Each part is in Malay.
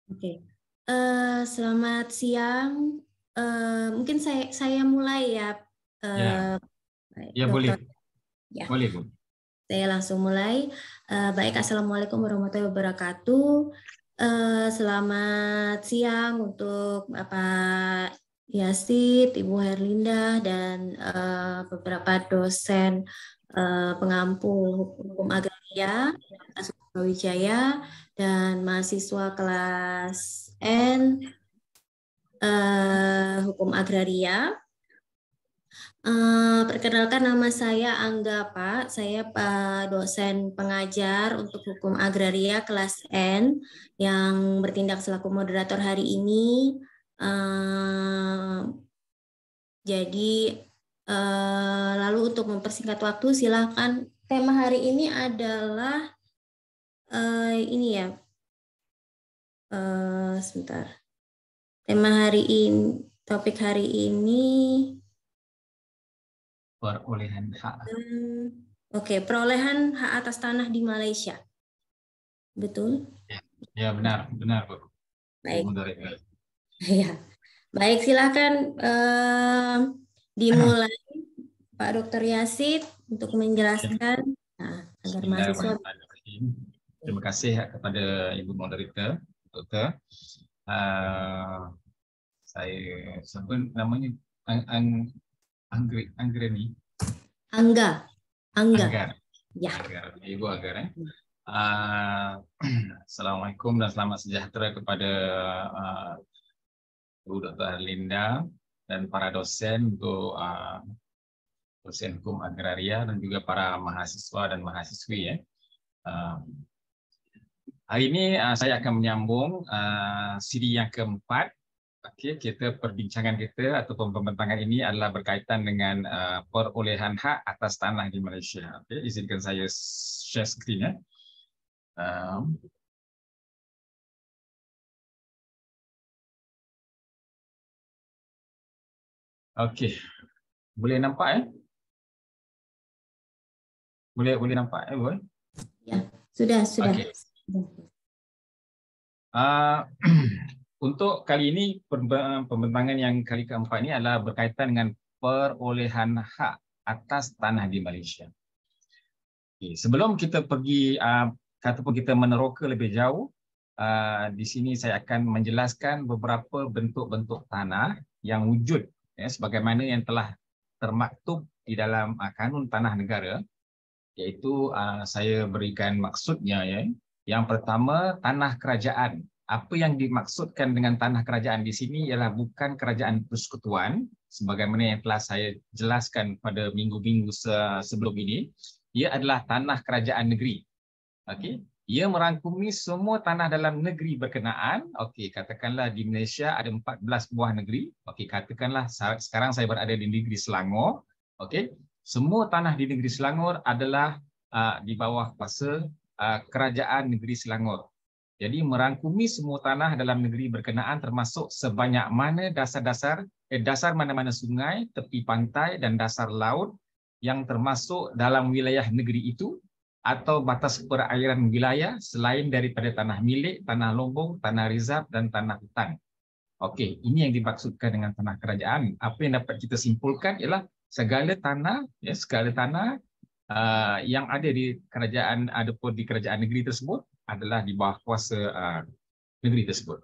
Oke. Selamat siang. Mungkin saya mulai ya, Ya, ya boleh, Dokter. Ya, boleh Bu. saya langsung mulai. Baik, Assalamualaikum warahmatullahi wabarakatuh. Selamat siang untuk Bapak Yasid, Ibu Herlinda, dan beberapa dosen pengampu hukum agraria Wijaya dan mahasiswa kelas N hukum agraria. Perkenalkan, nama saya Angga, Pak. Saya dosen pengajar untuk hukum agraria kelas N yang bertindak selaku moderator hari ini. Eh, jadi lalu untuk mempersingkat waktu, silakan. Tema hari ini adalah ini ya. Sebentar. Tema hari ini, topik hari ini. Perolehan hak. Oke, perolehan hak atas tanah di Malaysia. Betul? Ya, ya benar, benar Bu. Bu Baik. moderator. Ya. Baik, silakan dimulai Pak Dr. Yasid untuk menjelaskan agar mahasiswa. Bismillahirrahmanirrahim. Terima kasih kepada Ibu moderator, Dokter. Uh, saya sebut namanya Anggreni. Angga. Angga. Anggar. Ya. Anggar. Ibu Anggar. Assalamualaikum dan selamat sejahtera kepada Bu Dr. Linda dan para dosen untuk dosen hukum agraria dan juga para mahasiswa dan mahasiswi ya. Hari ini saya akan menyambung siri yang keempat. Okey, perbincangan kita ataupun pembentangan ini adalah berkaitan dengan perolehan hak atas tanah di Malaysia. Okey, izinkan saya share screen ya. Okey, boleh nampak ya? Boleh nampak ya, Bu? Ya, sudah. Okey. Untuk kali ini pembentangan yang kali keempat ini adalah berkaitan dengan perolehan hak atas tanah di Malaysia. Okay. Sebelum kita pergi ataupun kita meneroka lebih jauh, di sini saya akan menjelaskan beberapa bentuk-bentuk tanah yang wujud ya, sebagaimana yang telah termaktub di dalam kanun tanah negara, iaitu saya berikan maksudnya ya. Yang pertama, tanah kerajaan. Apa yang dimaksudkan dengan tanah kerajaan di sini ialah bukan kerajaan persekutuan, sebagaimana yang telah saya jelaskan pada minggu-minggu sebelum ini. Ia adalah tanah kerajaan negeri. Okey, ia merangkumi semua tanah dalam negeri berkenaan. Okey, katakanlah di Malaysia ada 14 buah negeri. Okey, katakanlah sekarang saya berada di negeri Selangor. Okey, semua tanah di negeri Selangor adalah di bawah kuasa kerajaan negeri Selangor. Jadi merangkumi semua tanah dalam negeri berkenaan termasuk sebanyak mana dasar mana-mana sungai, tepi pantai dan dasar laut yang termasuk dalam wilayah negeri itu atau batas perairan wilayah selain daripada tanah milik, tanah lombong, tanah rizab dan tanah hutan. Okey, ini yang dimaksudkan dengan tanah kerajaan. Apa yang dapat kita simpulkan ialah segala tanah yang ada di kerajaan ataupun di kerajaan negeri tersebut adalah di bawah kuasa negeri tersebut.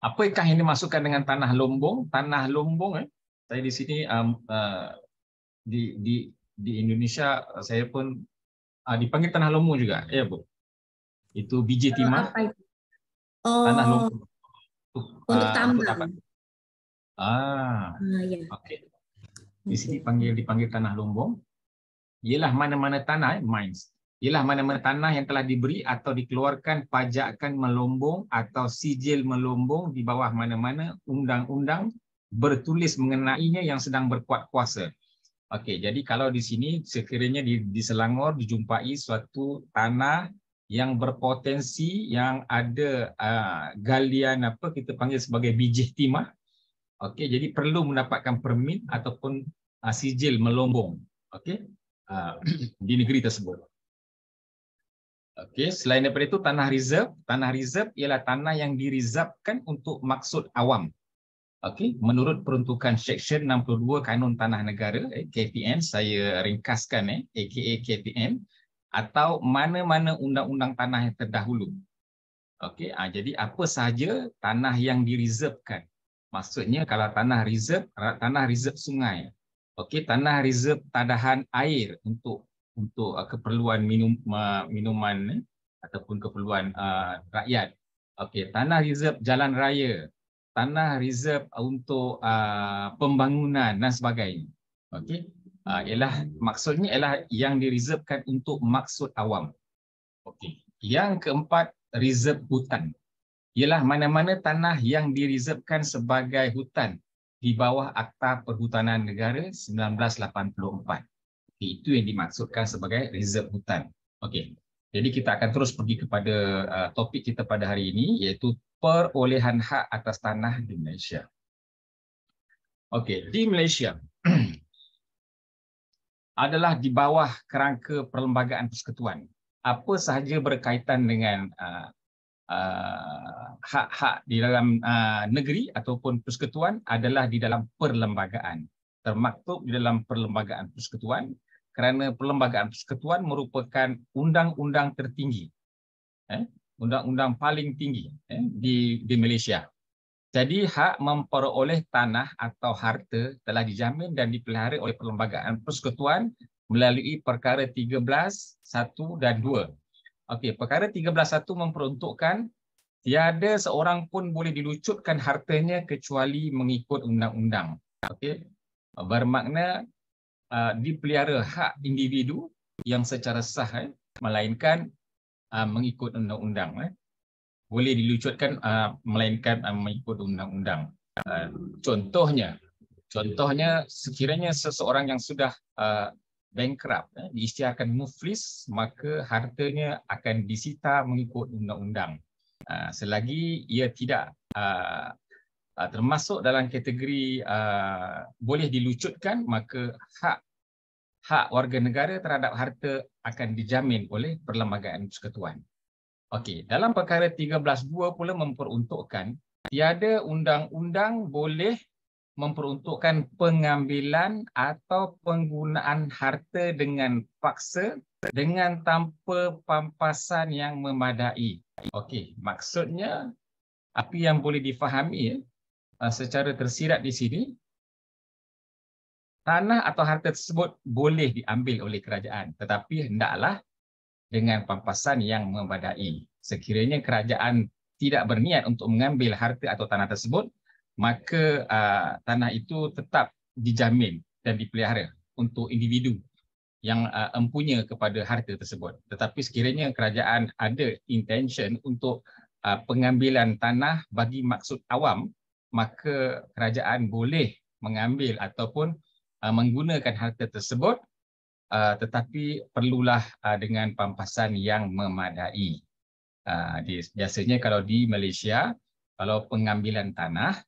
Apakah yang dimasukkan dengan tanah lombong? Tanah lombong, saya di sini di Indonesia saya pun dipanggil tanah lombong juga, ya Bu. Itu biji timah, Apa itu? tanah Oh, lombong untuk untuk tambang. dapat. Ya. Okey. Di sini Oke. dipanggil tanah lombong. Ialah mana-mana tanah, mines. Ialah mana-mana tanah yang telah diberi atau dikeluarkan pajakan melombong atau sijil melombong di bawah mana-mana undang-undang bertulis mengenainya yang sedang berkuat kuasa. Okey, jadi kalau di sini sekiranya di Selangor dijumpai suatu tanah yang berpotensi yang ada galian apa kita panggil sebagai biji timah. Okey, jadi perlu mendapatkan permit ataupun sijil melombong. Okey, di negeri tersebut. Okey, selain daripada itu tanah reserve. Tanah reserve ialah tanah yang direservekan untuk maksud awam. Okey, menurut peruntukan Seksyen 62 Kanun Tanah Negara, KPN, saya ringkaskan aka KPN, atau mana-mana undang-undang tanah yang terdahulu. Okey, jadi apa sahaja tanah yang direservekan. Maksudnya kalau tanah reserve sungai. Okey, tanah reserve tadahan air untuk keperluan minuman ataupun keperluan rakyat. Okey, tanah reserve jalan raya, tanah reserve untuk pembangunan dan sebagainya. Okey, maksudnya ialah yang direservekan untuk maksud awam. Okey. Yang keempat, reserve hutan. Ialah mana-mana tanah yang direservekan sebagai hutan di bawah Akta Perhutanan Negara 1984. Itu yang dimaksudkan sebagai reserve hutan. Okey. Jadi kita akan terus pergi kepada topik kita pada hari ini, iaitu perolehan hak atas tanah di Malaysia. Okey, di Malaysia adalah di bawah kerangka Perlembagaan Persekutuan. Apa sahaja berkaitan dengan hak-hak di dalam negeri ataupun persekutuan adalah di dalam perlembagaan. Termaktub di dalam Perlembagaan Persekutuan, kerana Perlembagaan Persekutuan merupakan undang-undang tertinggi, undang-undang paling tinggi di Malaysia. Jadi hak memperoleh tanah atau harta telah dijamin dan dipelihara oleh Perlembagaan Persekutuan melalui perkara 13, 1 dan 2. Okey, perkara 13.1 memperuntukkan tiada seorang pun boleh dilucutkan hartanya kecuali mengikut undang-undang. Okey, bermakna dipelihara hak individu yang secara sah, melainkan mengikut undang-undang. Boleh dilucutkan melainkan mengikut undang-undang. Contohnya sekiranya seseorang yang sudah bankrupt, diisytiharkan muflis, maka hartanya akan disita mengikut undang-undang. Selagi ia tidak termasuk dalam kategori boleh dilucutkan, maka hak warga negara terhadap harta akan dijamin oleh Perlembagaan Persekutuan. Okey, dalam perkara 13.2 pula memperuntukkan tiada undang-undang boleh memperuntukkan pengambilan atau penggunaan harta dengan paksa dengan tanpa pampasan yang memadai. Okey, maksudnya apa yang boleh difahami secara tersirat di sini, tanah atau harta tersebut boleh diambil oleh kerajaan, tetapi hendaklah dengan pampasan yang memadai. Sekiranya kerajaan tidak berniat untuk mengambil harta atau tanah tersebut, maka tanah itu tetap dijamin dan dipelihara untuk individu yang empunya kepada harta tersebut. Tetapi sekiranya kerajaan ada intention untuk pengambilan tanah bagi maksud awam, maka kerajaan boleh mengambil ataupun menggunakan harta tersebut, tetapi perlulah dengan pampasan yang memadai. Biasanya kalau di Malaysia, kalau pengambilan tanah,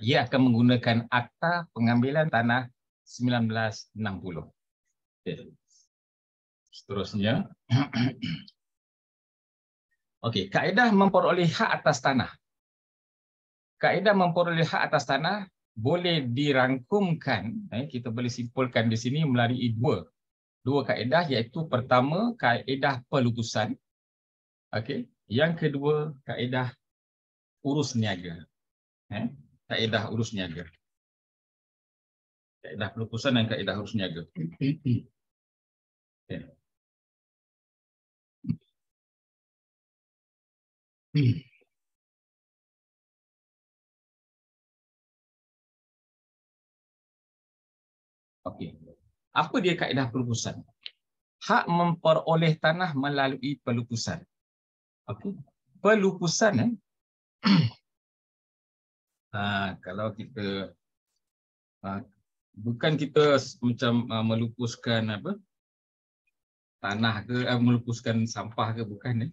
ia akan menggunakan Akta Pengambilan Tanah 1960. Okay. Seterusnya, okey, kaedah memperoleh hak atas tanah. Kaedah memperoleh hak atas tanah boleh dirangkumkan, kita boleh simpulkan di sini melalui dua kaedah, iaitu pertama kaedah pelupusan, okey, yang kedua kaedah urus niaga. Kaedah urus niaga. Kaedah pelupusan dan kaedah urus niaga. Okay. Okey. Apa dia kaedah pelupusan? Hak memperoleh tanah melalui pelupusan. Okey. Pelupusan kalau kita bukan kita macam melupuskan tanah ke, melupuskan sampah ke, bukan.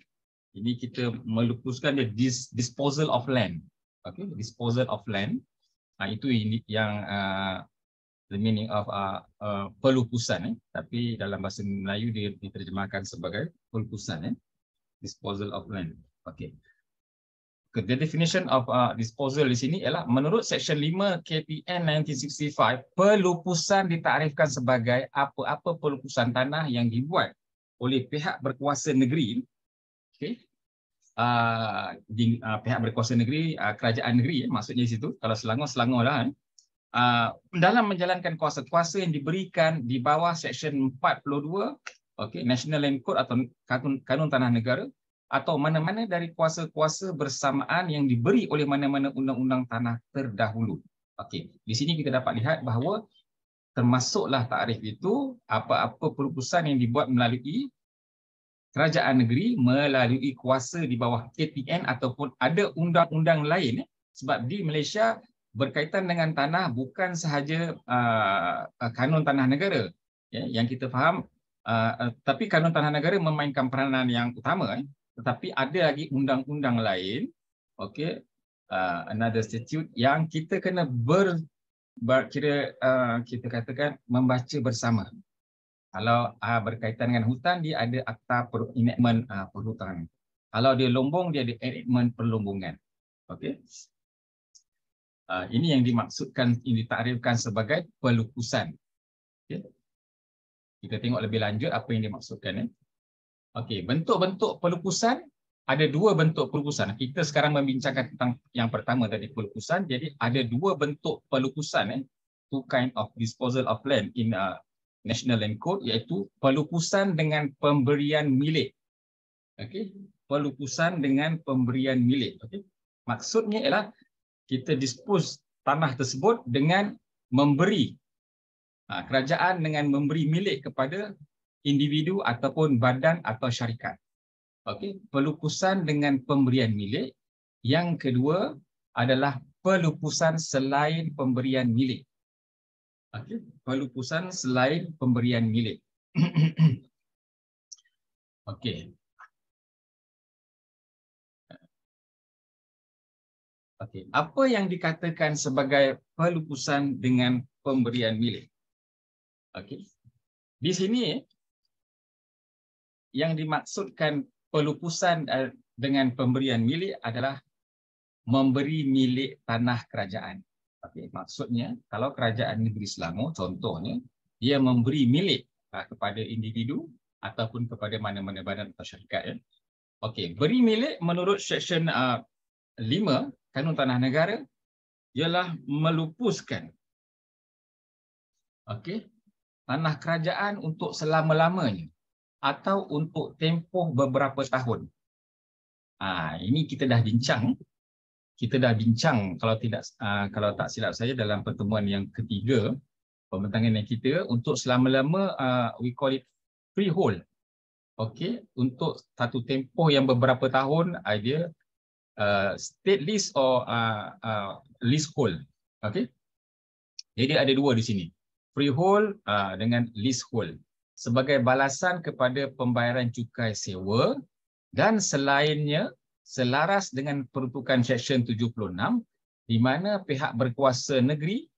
Ini kita melupuskan dia disposal of land. Okey, disposal of land. Itu yang the meaning of pelupusan, tapi dalam bahasa Melayu dia diterjemahkan sebagai pelupusan, disposal of land. Okay. The definition of disposal di sini ialah menurut Seksyen 5 KPN 1965, pelupusan ditarifkan sebagai apa-apa pelupusan tanah yang dibuat oleh pihak berkuasa negeri, okay, pihak berkuasa negeri, kerajaan negeri, maksudnya di situ. Kalau Selangor lah, dalam menjalankan kuasa-kuasa yang diberikan di bawah Seksyen 42, okay, National Land Code atau Kanun Tanah Negara, atau mana-mana dari kuasa-kuasa bersamaan yang diberi oleh mana-mana undang-undang tanah terdahulu. Okey, di sini kita dapat lihat bahawa termasuklah takrif itu apa-apa pelupusan yang dibuat melalui kerajaan negeri, melalui kuasa di bawah KPN ataupun ada undang-undang lain, sebab di Malaysia berkaitan dengan tanah bukan sahaja kanun tanah negara, yang kita faham, tapi kanun tanah negara memainkan peranan yang utama, tetapi ada lagi undang-undang lain, okey, another statute yang kita kena kita katakan membaca bersama. Kalau berkaitan dengan hutan, dia ada akta enactment perhutanan. Kalau dia lombong, dia ada enactment perlombongan. Okey. Ini yang dimaksudkan, ini ditakrifkan sebagai pelupusan. Okay. Kita tengok lebih lanjut apa yang dimaksudkan. Okey, bentuk-bentuk pelupusan, ada dua bentuk pelupusan. Kita sekarang membincangkan tentang yang pertama tadi, pelupusan. Jadi ada dua bentuk pelupusan, two kind of disposal of land in National Land Code, iaitu pelupusan dengan pemberian milik. Okey, pelupusan dengan pemberian milik. Okey. Maksudnya ialah kita dispose tanah tersebut dengan memberi, kerajaan dengan memberi milik kepada individu ataupun badan atau syarikat. Okey, pelupusan dengan pemberian milik. Yang kedua adalah pelupusan selain pemberian milik. Okey, pelupusan selain pemberian milik. Okey. Okey, apa yang dikatakan sebagai pelupusan dengan pemberian milik? Okey. Di sini yang dimaksudkan pelupusan dengan pemberian milik adalah memberi milik tanah kerajaan. Okay, maksudnya kalau kerajaan negeri Selangor contohnya, dia memberi milik kepada individu ataupun kepada mana-mana badan atau syarikat. Okey, beri milik menurut Seksyen 5 Kanun Tanah Negara ialah melupuskan, okey, tanah kerajaan untuk selama-lamanya atau untuk tempoh beberapa tahun. Ini kita dah bincang. Kalau tak silap saya dalam pertemuan yang ketiga pembentangan yang kita, untuk selama-lama we call it freehold. Okey, untuk satu tempoh yang beberapa tahun, idea state lease or leasehold. Okey. Jadi ada dua di sini. Freehold dengan leasehold. Sebagai balasan kepada pembayaran cukai sewa dan selainnya selaras dengan peruntukan Seksyen 76 di mana pihak berkuasa negeri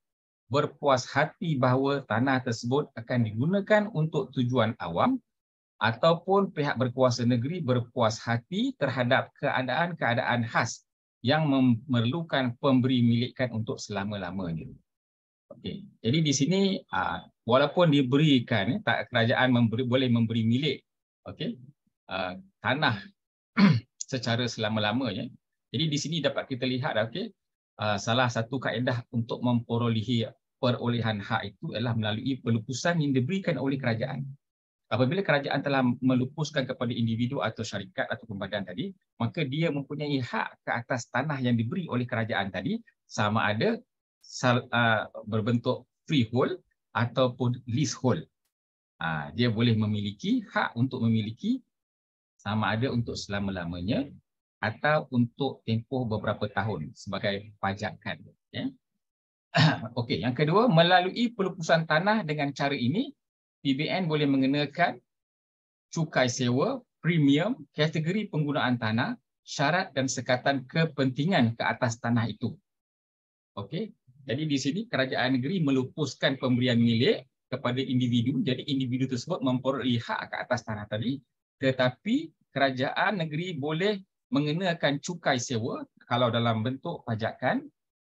berpuas hati bahawa tanah tersebut akan digunakan untuk tujuan awam ataupun pihak berkuasa negeri berpuas hati terhadap keadaan-keadaan khas yang memerlukan pemberi milikan untuk selama-lamanya. Okey, jadi di sini walaupun diberikan, kerajaan boleh memberi milik, okey, tanah secara selama-lamanya. Jadi di sini dapat kita lihat, okey, salah satu kaedah untuk memperolehi perolehan hak itu adalah melalui pelupusan yang diberikan oleh kerajaan. Apabila kerajaan telah melupuskan kepada individu atau syarikat atau badan tadi, maka dia mempunyai hak ke atas tanah yang diberi oleh kerajaan tadi, sama ada berbentuk freehold ataupun leasehold. Dia boleh memiliki hak untuk memiliki, sama ada untuk selama-lamanya atau untuk tempoh beberapa tahun sebagai pajakan. Ya. Okey, yang kedua, melalui pelupusan tanah dengan cara ini, PBN boleh mengenakan cukai sewa, premium, kategori penggunaan tanah, syarat dan sekatan kepentingan ke atas tanah itu. Okey. Jadi di sini kerajaan negeri melupuskan pemberian milik kepada individu. Jadi individu tersebut memperoleh hak ke atas tanah tadi, tetapi kerajaan negeri boleh mengenakan cukai sewa kalau dalam bentuk pajakan,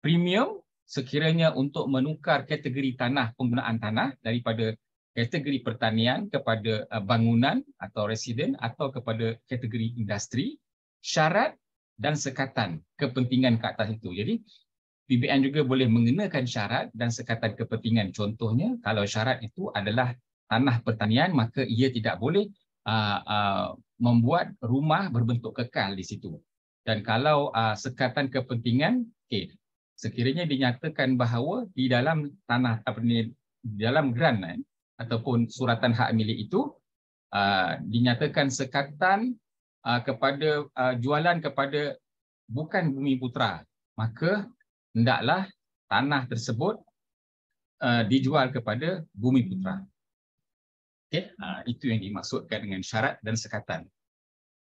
premium sekiranya untuk menukar kategori tanah, penggunaan tanah daripada kategori pertanian kepada bangunan atau residen atau kepada kategori industri, syarat dan sekatan kepentingan ke atas itu. Jadi PBN juga boleh mengenakan syarat dan sekatan kepentingan. Contohnya, kalau syarat itu adalah tanah pertanian, maka ia tidak boleh membuat rumah berbentuk kekal di situ. Dan kalau sekatan kepentingan, sekiranya dinyatakan bahawa di dalam tanah di dalam grant ataupun suratan hak milik itu dinyatakan sekatan kepada jualan kepada bukan Bumi Putra, maka hendaklah tanah tersebut dijual kepada Bumi Putra. Okey, itu yang dimaksudkan dengan syarat dan sekatan.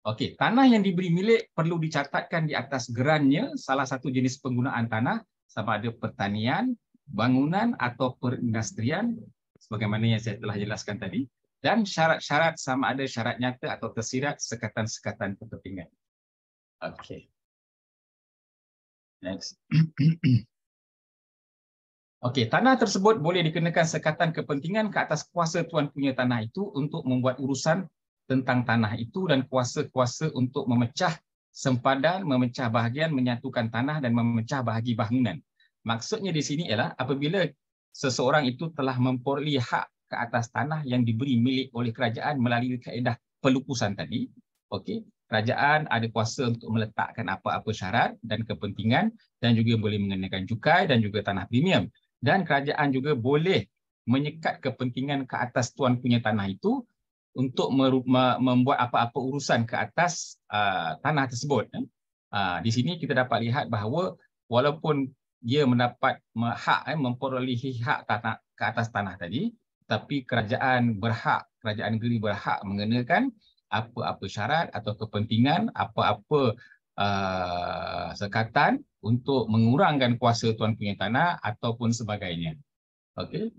Okey, tanah yang diberi milik perlu dicatatkan di atas gerannya salah satu jenis penggunaan tanah, sama ada pertanian, bangunan atau perindustrian, sebagaimana yang saya telah jelaskan tadi, dan syarat-syarat sama ada syarat nyata atau tersirat sekatan-sekatan kepentingan. Okey. Next. Okey, tanah tersebut boleh dikenakan sekatan kepentingan ke atas kuasa tuan punya tanah itu untuk membuat urusan tentang tanah itu dan kuasa-kuasa untuk memecah sempadan, memecah bahagian, menyatukan tanah dan memecah bahagi bangunan. Maksudnya di sini ialah apabila seseorang itu telah memperoleh hak ke atas tanah yang diberi milik oleh kerajaan melalui kaedah pelupusan tadi, okey, kerajaan ada kuasa untuk meletakkan apa-apa syarat dan kepentingan dan juga boleh mengenakan cukai dan juga tanah premium. Dan kerajaan juga boleh menyekat kepentingan ke atas tuan punya tanah itu untuk membuat apa-apa urusan ke atas tanah tersebut. Di sini kita dapat lihat bahawa walaupun dia mendapat hak memperolehi hak tanah ke atas tanah tadi, tapi kerajaan negeri berhak mengenakan apa-apa syarat atau kepentingan, apa-apa sekatan untuk mengurangkan kuasa tuan punya tanah ataupun sebagainya. Okey.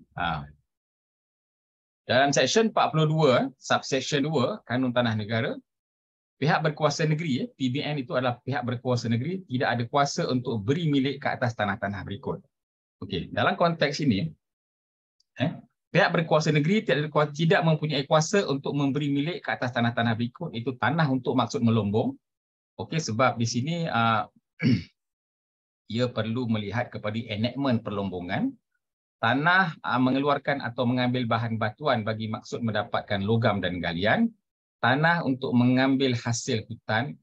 Dalam Seksyen 42, Subseksyen 2, Kanun Tanah Negara, pihak berkuasa negeri, PBN itu adalah pihak berkuasa negeri, tidak ada kuasa untuk beri milik ke atas tanah-tanah berikut. Okey, dalam konteks ini, pihak berkuasa negeri tidak mempunyai kuasa untuk memberi milik ke atas tanah-tanah berikut, itu tanah untuk maksud melombong. Okey, sebab di sini ia perlu melihat kepada enactment perlombongan. Tanah mengeluarkan atau mengambil bahan batuan bagi maksud mendapatkan logam dan galian, tanah untuk mengambil hasil hutan,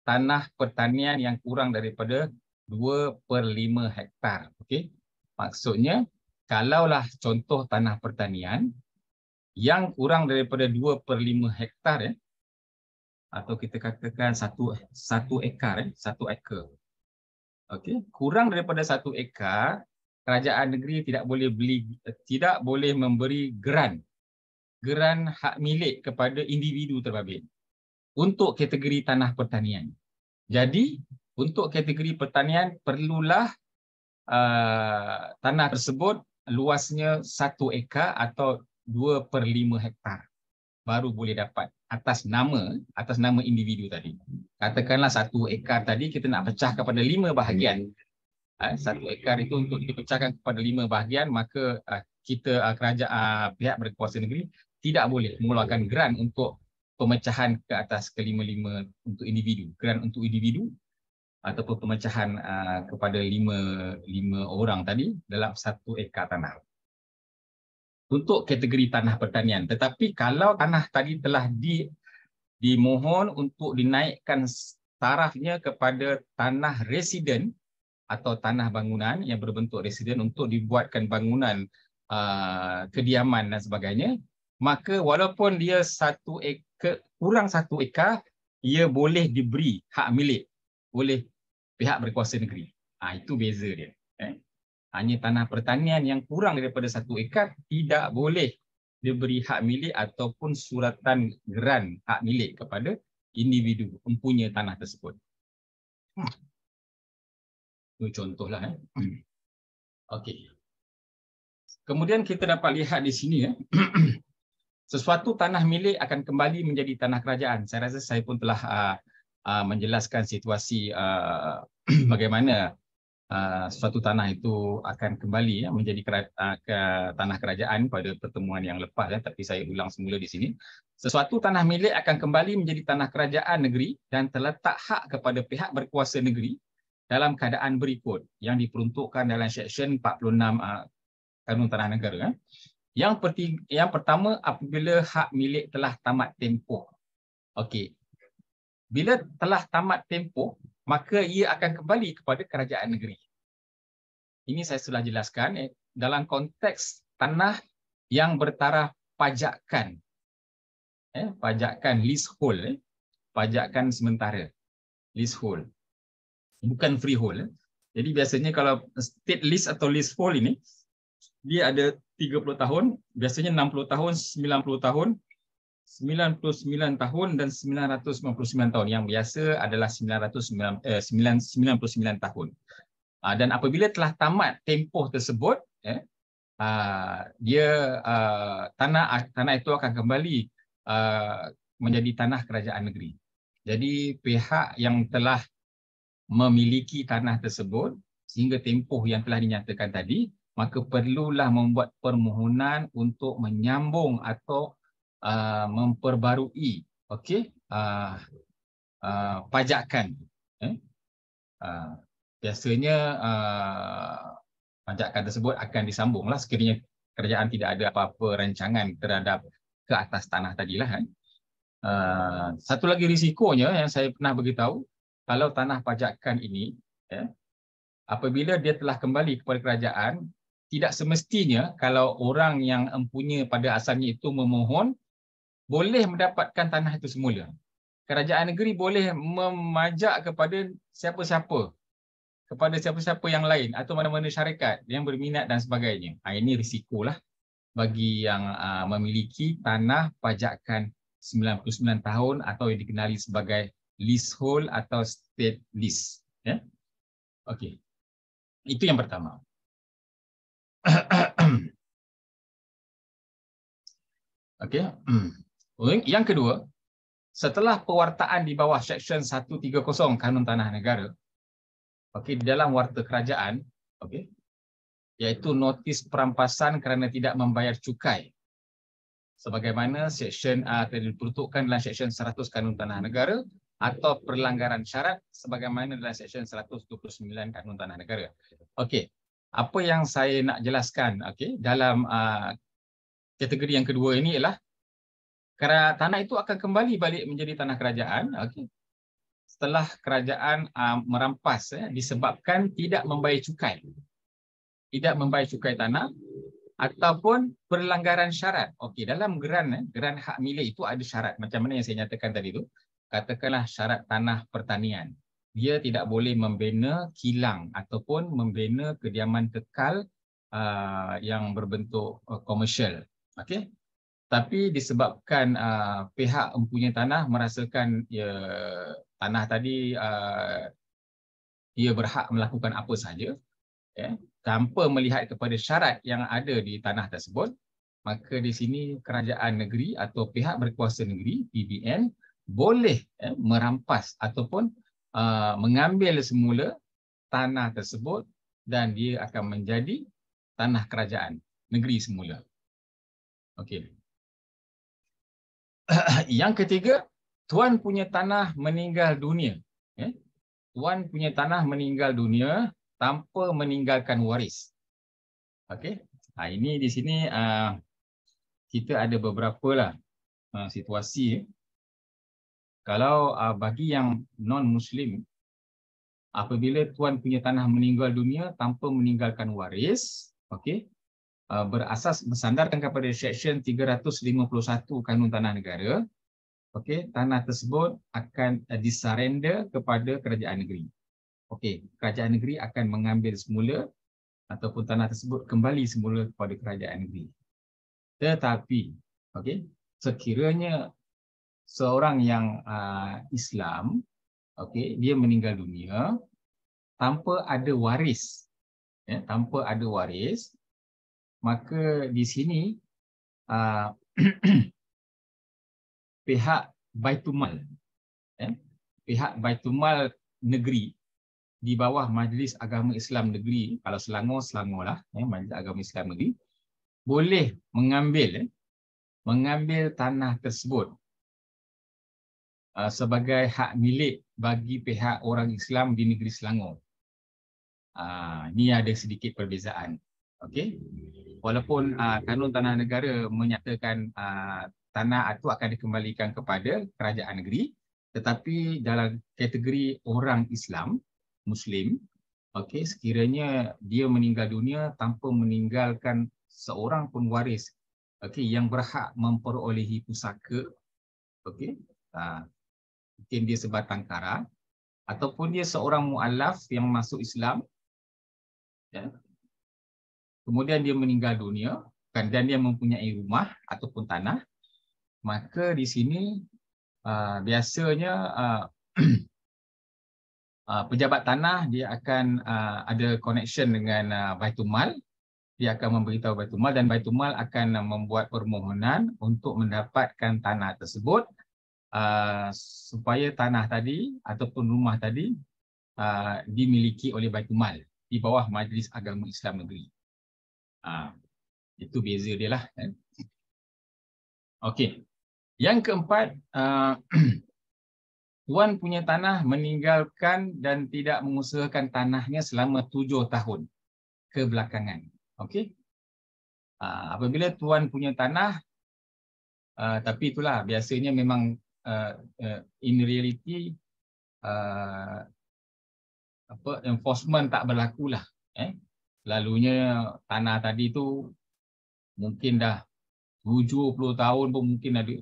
tanah pertanian yang kurang daripada 2/5 hektar. Okey. Maksudnya, kalaulah contoh tanah pertanian yang kurang daripada 2/5 hektar, atau kita katakan satu ekar, 1 ekar. Okey, kurang daripada 1 ekar, kerajaan negeri tidak boleh memberi geran hak milik kepada individu terbabit untuk kategori tanah pertanian. Jadi untuk kategori pertanian perlulah tanah tersebut luasnya 1 ekar atau 2/5 hektar baru boleh dapat atas nama individu tadi. Katakanlah 1 ekar tadi kita nak pecah kepada 5 bahagian. 1 ekar itu untuk dipecahkan kepada 5 bahagian, maka kerajaan pihak berkuasa negeri tidak boleh mengeluarkan geran untuk pemecahan ke atas ke-5 untuk individu, geran untuk individu ataupun pemecahan kepada 5 orang tadi dalam 1 ekar tanah. Untuk kategori tanah pertanian. Tetapi kalau tanah tadi telah dimohon untuk dinaikkan tarafnya kepada tanah residen atau tanah bangunan yang berbentuk residen untuk dibuatkan bangunan kediaman dan sebagainya, maka walaupun dia 1 ekar, kurang 1 ekar, ia boleh diberi hak milik oleh pihak berkuasa negeri. Itu beza dia. Hanya tanah pertanian yang kurang daripada 1 ekar tidak boleh diberi hak milik ataupun suratan geran hak milik kepada individu empunya tanah tersebut. Itu contohlah. Okey. Kemudian kita dapat lihat di sini ya. Sesuatu tanah milik akan kembali menjadi tanah kerajaan. Saya rasa saya pun telah menjelaskan situasi bagaimana suatu tanah itu akan kembali ya, menjadi ke tanah kerajaan pada pertemuan yang lepas ya, tapi saya ulang semula di sini. Sesuatu tanah milik akan kembali menjadi tanah kerajaan negeri dan terletak hak kepada pihak berkuasa negeri dalam keadaan berikut yang diperuntukkan dalam Seksyen 46 Kanun Tanah Negara. Yang pertama, apabila hak milik telah tamat tempoh. Okey. Bila telah tamat tempoh, maka ia akan kembali kepada kerajaan negeri. Ini saya sudah jelaskan dalam konteks tanah yang bertaraf pajakan. Pajakan leasehold, pajakan sementara. Leasehold. Bukan freehold. Jadi biasanya kalau state lease atau leasehold ini, dia ada 30 tahun, biasanya 60 tahun, 90 tahun, 99 tahun dan 999 tahun. Yang biasa adalah 99 tahun. Dan apabila telah tamat tempoh tersebut, dia tanah itu akan kembali menjadi tanah kerajaan negeri. Jadi pihak yang telah memiliki tanah tersebut sehingga tempoh yang telah dinyatakan tadi, maka perlulah membuat permohonan untuk menyambung atau memperbarui pajakan. Biasanya pajakan tersebut akan disambunglah sekiranya kerajaan tidak ada apa-apa rancangan terhadap ke atas tanah tadilah kan. Satu lagi risikonya yang saya pernah beritahu, kalau tanah pajakan ini apabila dia telah kembali kepada kerajaan, tidak semestinya kalau orang yang empunya pada asalnya itu memohon boleh mendapatkan tanah itu semula. Kerajaan negeri boleh memajak kepada siapa-siapa, yang lain atau mana-mana syarikat yang berminat dan sebagainya. Ini risikolah bagi yang memiliki tanah pajakan 99 tahun atau yang dikenali sebagai leasehold atau state lease. Okey. Itu yang pertama. Okey. Yang kedua, setelah pewartaan di bawah Seksyen 130 Kanun Tanah Negara, di dalam warta kerajaan, iaitu notis perampasan kerana tidak membayar cukai, sebagaimana seksyen diperuntukkan dalam Seksyen 100 Kanun Tanah Negara, atau perlanggaran syarat sebagaimana dalam Seksyen 129 Kanun Tanah Negara. Okey, apa yang saya nak jelaskan dalam kategori yang kedua ini ialah kerana tanah itu akan kembali balik menjadi tanah kerajaan setelah kerajaan merampas disebabkan tidak membayar cukai. Tidak membayar cukai tanah ataupun perlanggaran syarat. Dalam geran hak milik itu ada syarat macam mana yang saya nyatakan tadi itu. Katakanlah syarat tanah pertanian. Dia tidak boleh membina kilang ataupun membina kediaman kekal yang berbentuk komersial. Tapi disebabkan pihak empunya tanah merasakan tanah tadi dia berhak melakukan apa sahaja tanpa melihat kepada syarat yang ada di tanah tersebut, maka di sini kerajaan negeri atau pihak berkuasa negeri PBN boleh merampas ataupun mengambil semula tanah tersebut dan dia akan menjadi tanah kerajaan negeri semula. Yang ketiga, tuan punya tanah meninggal dunia. Tuan punya tanah meninggal dunia tanpa meninggalkan waris. Ini di sini kita ada beberapa lah situasi. Kalau bagi yang non-Muslim, apabila tuan punya tanah meninggal dunia tanpa meninggalkan waris, bersandarkan kepada Seksyen 351 Kanun Tanah Negara, tanah tersebut akan disurrender kepada kerajaan negeri. Kerajaan negeri akan mengambil semula ataupun tanah tersebut kembali semula kepada kerajaan negeri. Tetapi, sekiranya seorang yang Islam, dia meninggal dunia tanpa ada waris, tanpa ada waris, maka di sini pihak Baitul Mal, pihak Baitul Mal negeri di bawah Majlis Agama Islam Negeri, kalau Selangor, Selangor lah, Majlis Agama Islam Negeri, boleh mengambil tanah tersebut sebagai hak milik bagi pihak orang Islam di negeri Selangor. Ini ada sedikit perbezaan. Okey. Walaupun kanun tanah negara menyatakan tanah itu akan dikembalikan kepada kerajaan negeri, tetapi dalam kategori orang Islam, Muslim, okey, sekiranya dia meninggal dunia tanpa meninggalkan seorang pun waris, okey, yang berhak memperolehi pusaka, okey, mungkin dia sebatang kara ataupun dia seorang mualaf yang masuk Islam, kemudian dia meninggal dunia dan dia mempunyai rumah ataupun tanah, maka di sini biasanya pejabat tanah dia akan ada connection dengan Baitul Mal. Dia akan memberitahu Baitul Mal dan Baitul Mal akan membuat permohonan untuk mendapatkan tanah tersebut supaya tanah tadi ataupun rumah tadi dimiliki oleh Baitul Mal di bawah Majlis Agama Islam Negeri. Itu beza dia lah. Okey. Yang keempat, tuan punya tanah meninggalkan dan tidak mengusahakan tanahnya selama 7 tahun kebelakangan. Okey. Apabila tuan punya tanah, tapi itulah biasanya memang in reality enforcement tak berlaku lah. Lalunya tanah tadi tu mungkin dah 70 tahun pun mungkin ada,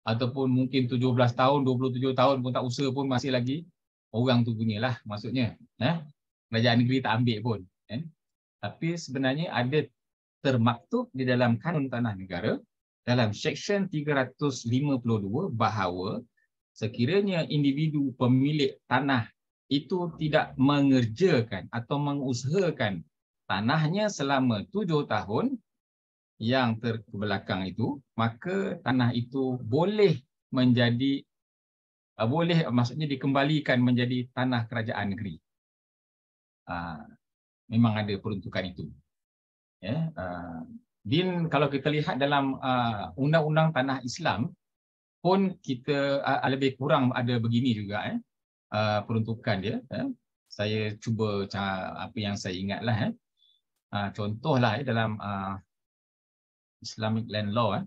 ataupun mungkin 17 tahun, 27 tahun pun tak usaha pun masih lagi orang tu punyalah, maksudnya kerajaan negeri tak ambil pun. Tapi sebenarnya ada termaktub di dalam kanun tanah negara dalam Seksyen 352 bahawa sekiranya individu pemilik tanah itu tidak mengerjakan atau mengusahakan tanahnya selama 7 tahun yang terbelakang itu, maka tanah itu boleh menjadi, maksudnya dikembalikan menjadi tanah kerajaan negeri. Memang ada peruntukan itu. Din, kalau kita lihat dalam undang-undang tanah Islam pun kita lebih kurang ada begini juga peruntukan dia. Saya cuba apa yang saya ingatlah. Contohlah dalam Islamic Land Law,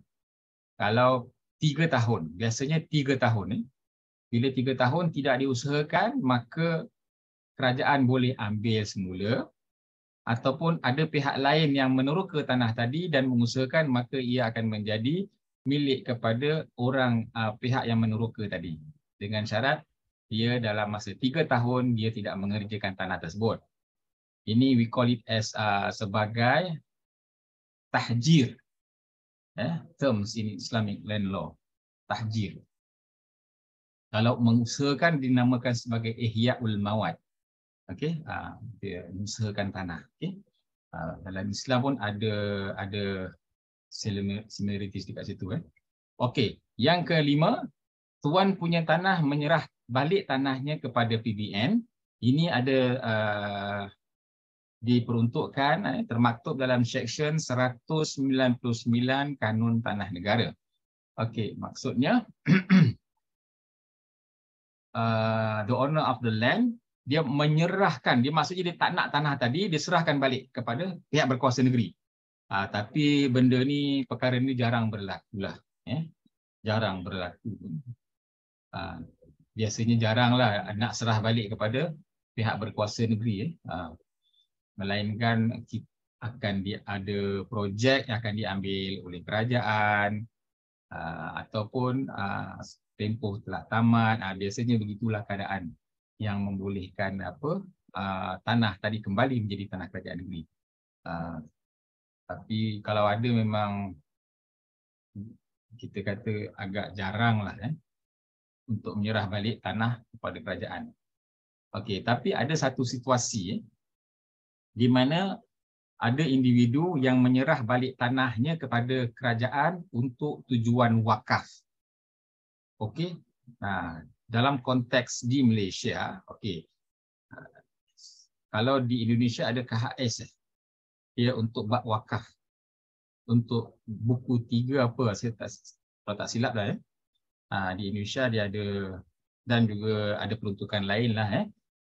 kalau 3 tahun, biasanya 3 tahun, bila 3 tahun tidak diusahakan, maka kerajaan boleh ambil semula, ataupun ada pihak lain yang meneroka tanah tadi dan mengusahakan, maka ia akan menjadi milik kepada orang pihak yang meneroka tadi. Dengan syarat dia dalam masa 3 tahun dia tidak mengerjakan tanah tersebut. Ini we call it as sebagai tahjir. Terms in Islamic Land Law, tahjir. Kalau mengusahakan dinamakan sebagai ihya'ul mawad. Okey, dia mengusahakan tanah. Okey. Dalam Islam pun ada similarities dekat situ. Okey, yang kelima, tuan punya tanah menyerah balik tanahnya kepada PBN. Ini ada diperuntukkan, termaktub dalam Seksyen 199 Kanun Tanah Negara. Okey, maksudnya the owner of the land, dia menyerahkan, dia maksudnya dia tak nak tanah tadi, dia serahkan balik kepada pihak berkuasa negeri. Tapi benda ni, perkara ni jarang berlaku lah. Jarang berlaku. Biasanya jaranglah nak serah balik kepada pihak berkuasa negeri. Melainkan akan ada projek yang akan diambil oleh kerajaan ataupun tempoh telah tamat. Biasanya begitulah keadaan yang membolehkan tanah tadi kembali menjadi tanah kerajaan negeri. Tapi kalau ada, memang kita kata agak jarang lah untuk menyerah balik tanah kepada kerajaan. Okey, tapi ada satu situasi di mana ada individu yang menyerah balik tanahnya kepada kerajaan untuk tujuan wakaf. Okey. Dalam konteks di Malaysia, okey. Kalau di Indonesia ada KHS dia untuk bab wakaf. Untuk buku 3 apa saya kalau tak silap dah di Indonesia dia ada, dan juga ada peruntukan lain lah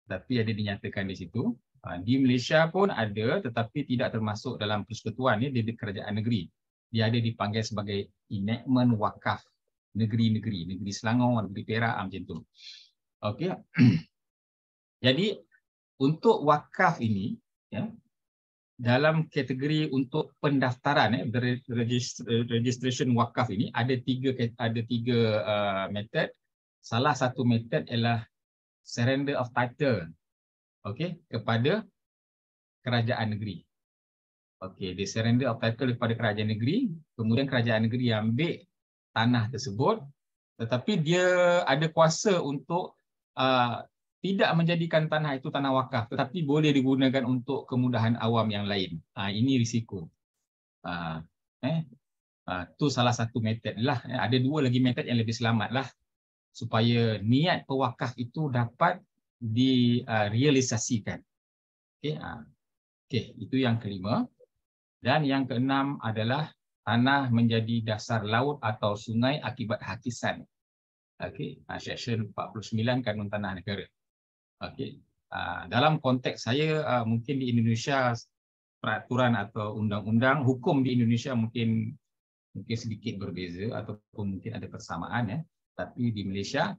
tapi ada dinyatakan di situ. Di Malaysia pun ada tetapi tidak termasuk dalam persekutuan ni, dia di kerajaan negeri. Dia ada dipanggil sebagai enactment wakaf negeri-negeri, negeri Selangor, negeri Perak macam tu. Okey. Jadi untuk wakaf ini dalam kategori untuk pendaftaran registration wakaf ini ada tiga method. Salah satu method ialah surrender of title, okey, kepada kerajaan negeri. Okey, dia surrender of title kepada kerajaan negeri, kemudian kerajaan negeri ambil tanah tersebut, tetapi dia ada kuasa untuk tidak menjadikan tanah itu tanah wakaf, tetapi boleh digunakan untuk kemudahan awam yang lain. Ini risiko. Tu salah satu metod lah. Ada dua lagi metod yang lebih selamat lah, supaya niat pewakaf itu dapat direalisasikan. Okey, itu yang kelima. Dan yang keenam adalah tanah menjadi dasar laut atau sungai akibat hakisan. Okey, Section 49 Kanun Tanah Negara. Okey. Dalam konteks saya mungkin di Indonesia peraturan atau undang-undang hukum di Indonesia mungkin sedikit berbeza ataupun mungkin ada persamaan tapi di Malaysia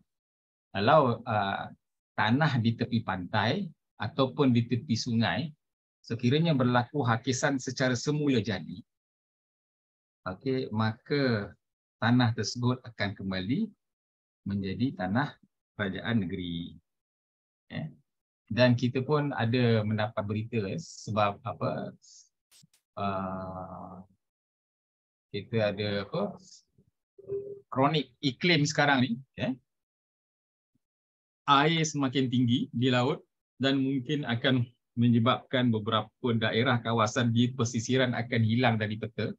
kalau tanah di tepi pantai ataupun di tepi sungai sekiranya berlaku hakisan secara semula jadi, okey, maka tanah tersebut akan kembali menjadi tanah kerajaan negeri. Dan kita pun ada mendapat berita sebab apa, kita ada apa, kronik iklim sekarang ni, air semakin tinggi di laut dan mungkin akan menyebabkan beberapa daerah kawasan di pesisiran akan hilang dari peta.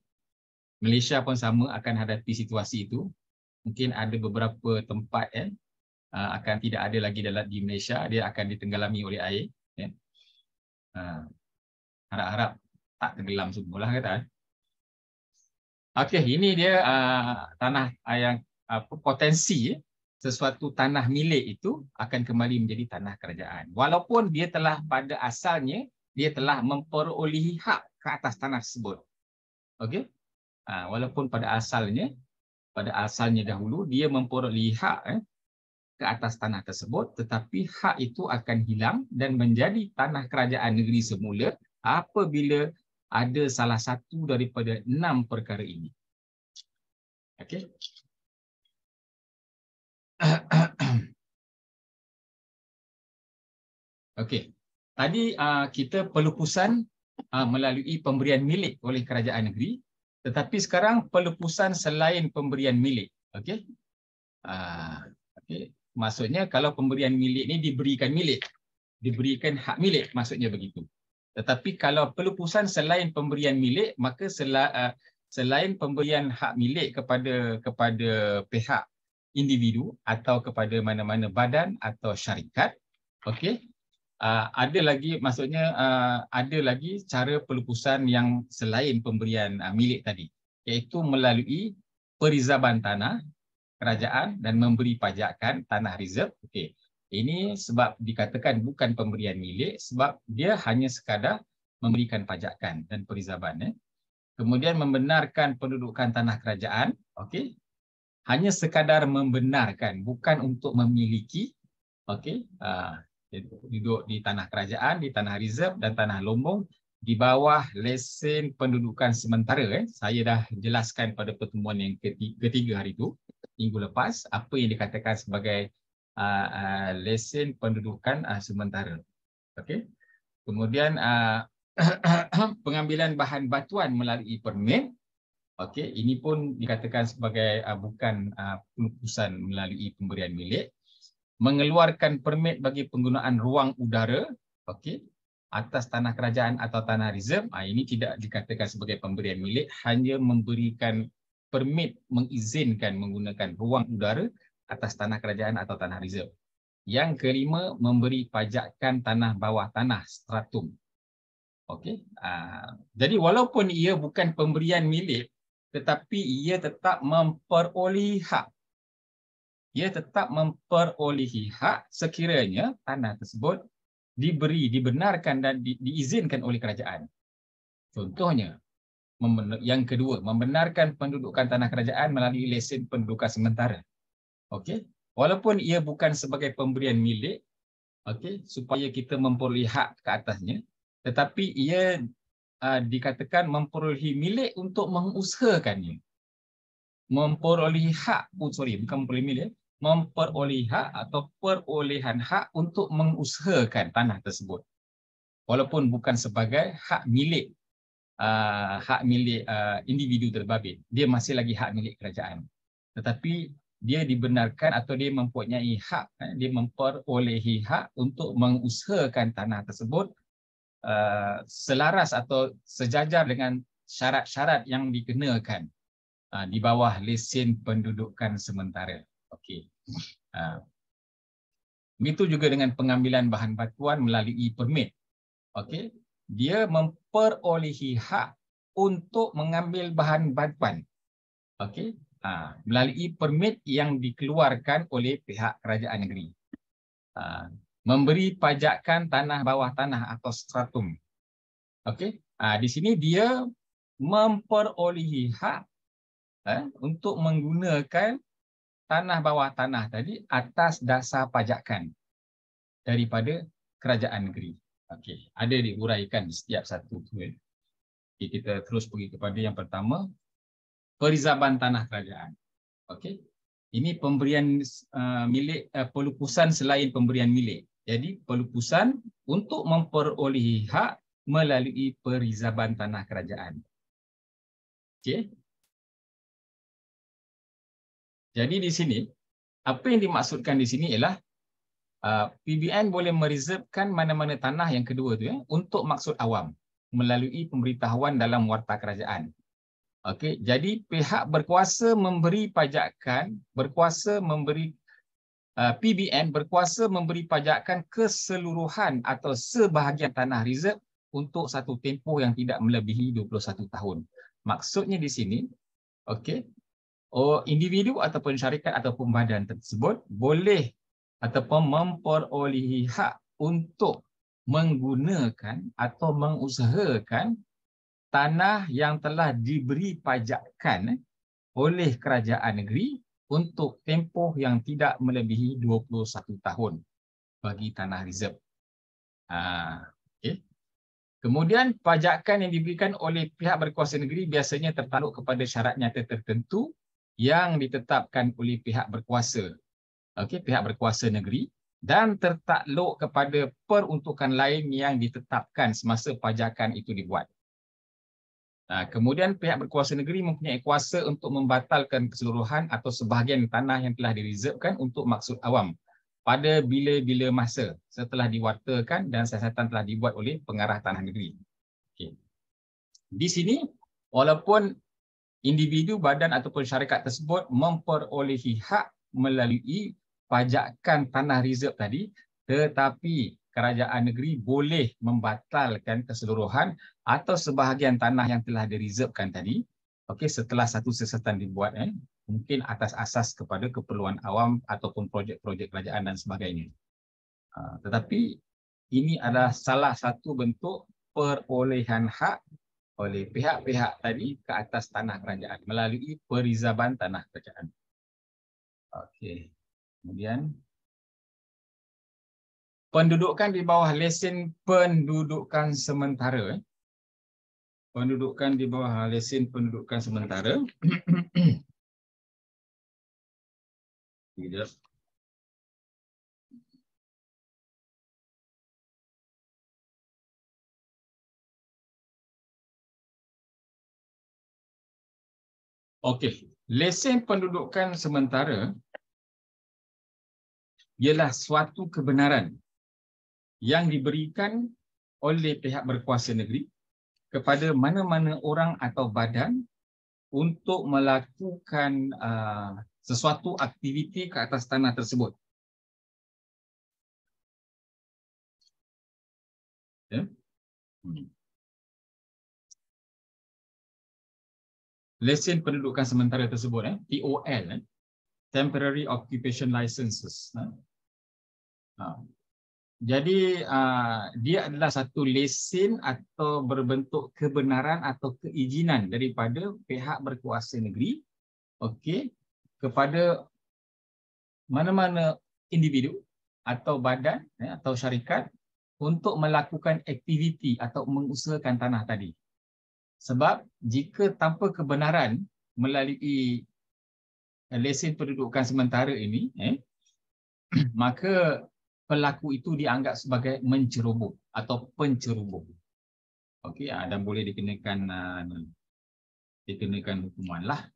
Malaysia pun sama akan hadapi situasi itu. Mungkin ada beberapa tempat akan tidak ada lagi di Malaysia, dia akan ditenggelami oleh air. Harap-harap tak tenggelam semualah kata. Okey, ini dia tanah yang potensi sesuatu tanah milik itu akan kembali menjadi tanah kerajaan. Walaupun dia telah pada asalnya dia telah memperolehi hak ke atas tanah tersebut. Okey? Walaupun pada asalnya dahulu dia memperolehi hak ke atas tanah tersebut, tetapi hak itu akan hilang dan menjadi tanah kerajaan negeri semula apabila ada salah satu daripada 6 perkara ini. Okey. Okey. Tadi kita pelepusan melalui pemberian milik oleh kerajaan negeri, tetapi sekarang pelepusan selain pemberian milik. Okey. Okey. Maksudnya kalau pemberian milik ni diberikan hak milik, maksudnya begitu. Tetapi kalau pelepusan selain pemberian milik, maka selain pemberian hak milik kepada pihak individu atau kepada mana-mana badan atau syarikat, okey, ada lagi, maksudnya ada lagi cara pelepusan yang selain pemberian milik tadi, iaitu melalui perizaban tanah kerajaan dan memberi pajakan tanah reserve. Okey. Ini sebab dikatakan bukan pemberian milik sebab dia hanya sekadar memberikan pajakan dan perizaban. Kemudian membenarkan pendudukan tanah kerajaan. Okey. Hanya sekadar membenarkan, bukan untuk memiliki. Okey. Duduk di tanah kerajaan, di tanah reserve dan tanah lombong di bawah lesen pendudukan sementara. Saya dah jelaskan pada pertemuan yang ketiga hari itu, minggu lepas, apa yang dikatakan sebagai lesen pendudukan sementara. Okey. Kemudian pengambilan bahan batuan melalui permit. Okey, ini pun dikatakan sebagai bukan pelepusan melalui pemberian milik. Mengeluarkan permit bagi penggunaan ruang udara. Okey. atas tanah kerajaan atau tanah reserve, ini tidak dikatakan sebagai pemberian milik, hanya memberikan permit, mengizinkan menggunakan ruang udara atas tanah kerajaan atau tanah reserve. Yang kelima, memberi pajakan tanah bawah tanah stratum. Okey. Jadi walaupun ia bukan pemberian milik, tetapi ia tetap memperolehi hak. Ia tetap memperolehi hak sekiranya tanah tersebut dibenarkan dan diizinkan oleh kerajaan. Contohnya, yang kedua, membenarkan pendudukan tanah kerajaan melalui lesen pendudukan sementara. Okey. Walaupun ia bukan sebagai pemberian milik, okey, supaya kita memperolehi hak ke atasnya, tetapi ia dikatakan memperolehi milik untuk mengusahakannya. Memperolehi hak, bukan memperolehi milik, memperolehi hak atau perolehan hak untuk mengusahakan tanah tersebut. Walaupun bukan sebagai hak milik individu terbabit, dia masih lagi hak milik kerajaan. Tetapi dia dibenarkan atau dia mempunyai hak, dia memperolehi hak untuk mengusahakan tanah tersebut selaras atau sejajar dengan syarat-syarat yang dikenakan di bawah lesen pendudukan sementara. Okey. Begitu juga dengan pengambilan bahan batuan melalui permit. Okey. Dia memperolehi hak untuk mengambil bahan batuan. Okey. Melalui permit yang dikeluarkan oleh pihak kerajaan negeri. Memberi pajakan tanah bawah tanah atau stratum. Okey. Di sini dia memperolehi hak untuk menggunakan tanah bawah tanah tadi atas dasar pajakan daripada kerajaan negeri. Okey, ada diuraikan di setiap satu tu. Okay, kita terus pergi kepada yang pertama, perizaban tanah kerajaan. Okey. Ini pemberian milik, pelupusan selain pemberian milik. Jadi pelupusan untuk memperolehi hak melalui perizaban tanah kerajaan. Okey. Jadi di sini, apa yang dimaksudkan di sini ialah PBN boleh mereservekan mana-mana tanah yang kedua tu untuk maksud awam melalui pemberitahuan dalam warta kerajaan. Okey, jadi pihak berkuasa memberi pajakan, PBN berkuasa memberi pajakan keseluruhan atau sebahagian tanah reserve untuk satu tempoh yang tidak melebihi 21 tahun. Maksudnya di sini, okey, individu ataupun syarikat ataupun badan tersebut boleh ataupun memperolehi hak untuk menggunakan atau mengusahakan tanah yang telah diberi pajakan oleh kerajaan negeri untuk tempoh yang tidak melebihi 21 tahun bagi tanah reserve. Okay. Kemudian pajakan yang diberikan oleh pihak berkuasa negeri biasanya tertakluk kepada syarat nyata tertentu yang ditetapkan oleh pihak berkuasa. Okey, pihak berkuasa negeri dan tertakluk kepada peruntukan lain yang ditetapkan semasa pajakan itu dibuat. Kemudian pihak berkuasa negeri mempunyai kuasa untuk membatalkan keseluruhan atau sebahagian tanah yang telah direservekan untuk maksud awam pada bila-bila masa setelah diwartakan dan siasatan telah dibuat oleh pengarah tanah negeri. Okay. Di sini, walaupun individu, badan ataupun syarikat tersebut memperolehi hak melalui pajakan tanah reserve tadi, tetapi kerajaan negeri boleh membatalkan keseluruhan atau sebahagian tanah yang telah direservekan tadi, okey, setelah satu siasatan dibuat, mungkin atas asas kepada keperluan awam ataupun projek-projek kerajaan dan sebagainya. Tetapi ini adalah salah satu bentuk perolehan hak oleh pihak-pihak tadi ke atas tanah kerajaan melalui perizaban tanah kerajaan. Okey. Kemudian pendudukan di bawah lesen pendudukan sementara. Pendudukan di bawah lesen pendudukan sementara. Sekejap. Okey, lesen pendudukan sementara ialah suatu kebenaran yang diberikan oleh pihak berkuasa negeri kepada mana-mana orang atau badan untuk melakukan sesuatu aktiviti ke atas tanah tersebut. Ya. Lesen pendudukan sementara tersebut, TOL, Temporary Occupation Licenses. Jadi dia adalah satu lesen atau berbentuk kebenaran atau keizinan daripada pihak berkuasa negeri, okey, kepada mana-mana individu atau badan atau syarikat untuk melakukan aktiviti atau mengusahakan tanah tadi. Sebab jika tanpa kebenaran melalui lesen pendudukan sementara ini, maka pelaku itu dianggap sebagai menceroboh atau penceroboh. Okey, dan boleh dikenakan hukuman lah.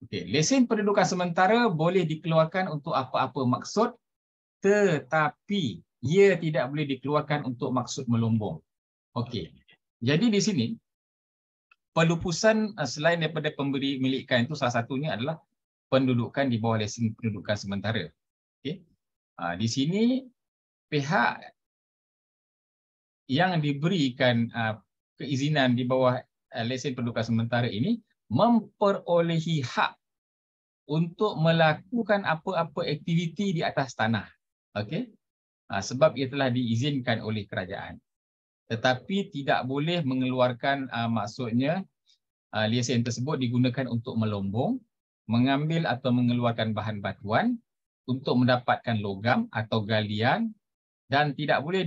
Okey, lesen pendudukan sementara boleh dikeluarkan untuk apa-apa maksud, tetapi ia tidak boleh dikeluarkan untuk maksud melombong. Okey. Jadi di sini pelupusan selain daripada pemberi milikan itu salah satunya adalah pendudukan di bawah lesen pendudukan sementara. Okey. Di sini pihak yang diberikan keizinan di bawah lesen pendudukan sementara ini memperolehi hak untuk melakukan apa-apa aktiviti di atas tanah. Okey. Sebab ia telah diizinkan oleh kerajaan. Tetapi tidak boleh mengeluarkan maksudnya lesen tersebut digunakan untuk melombong, mengambil atau mengeluarkan bahan batuan untuk mendapatkan logam atau galian, dan tidak boleh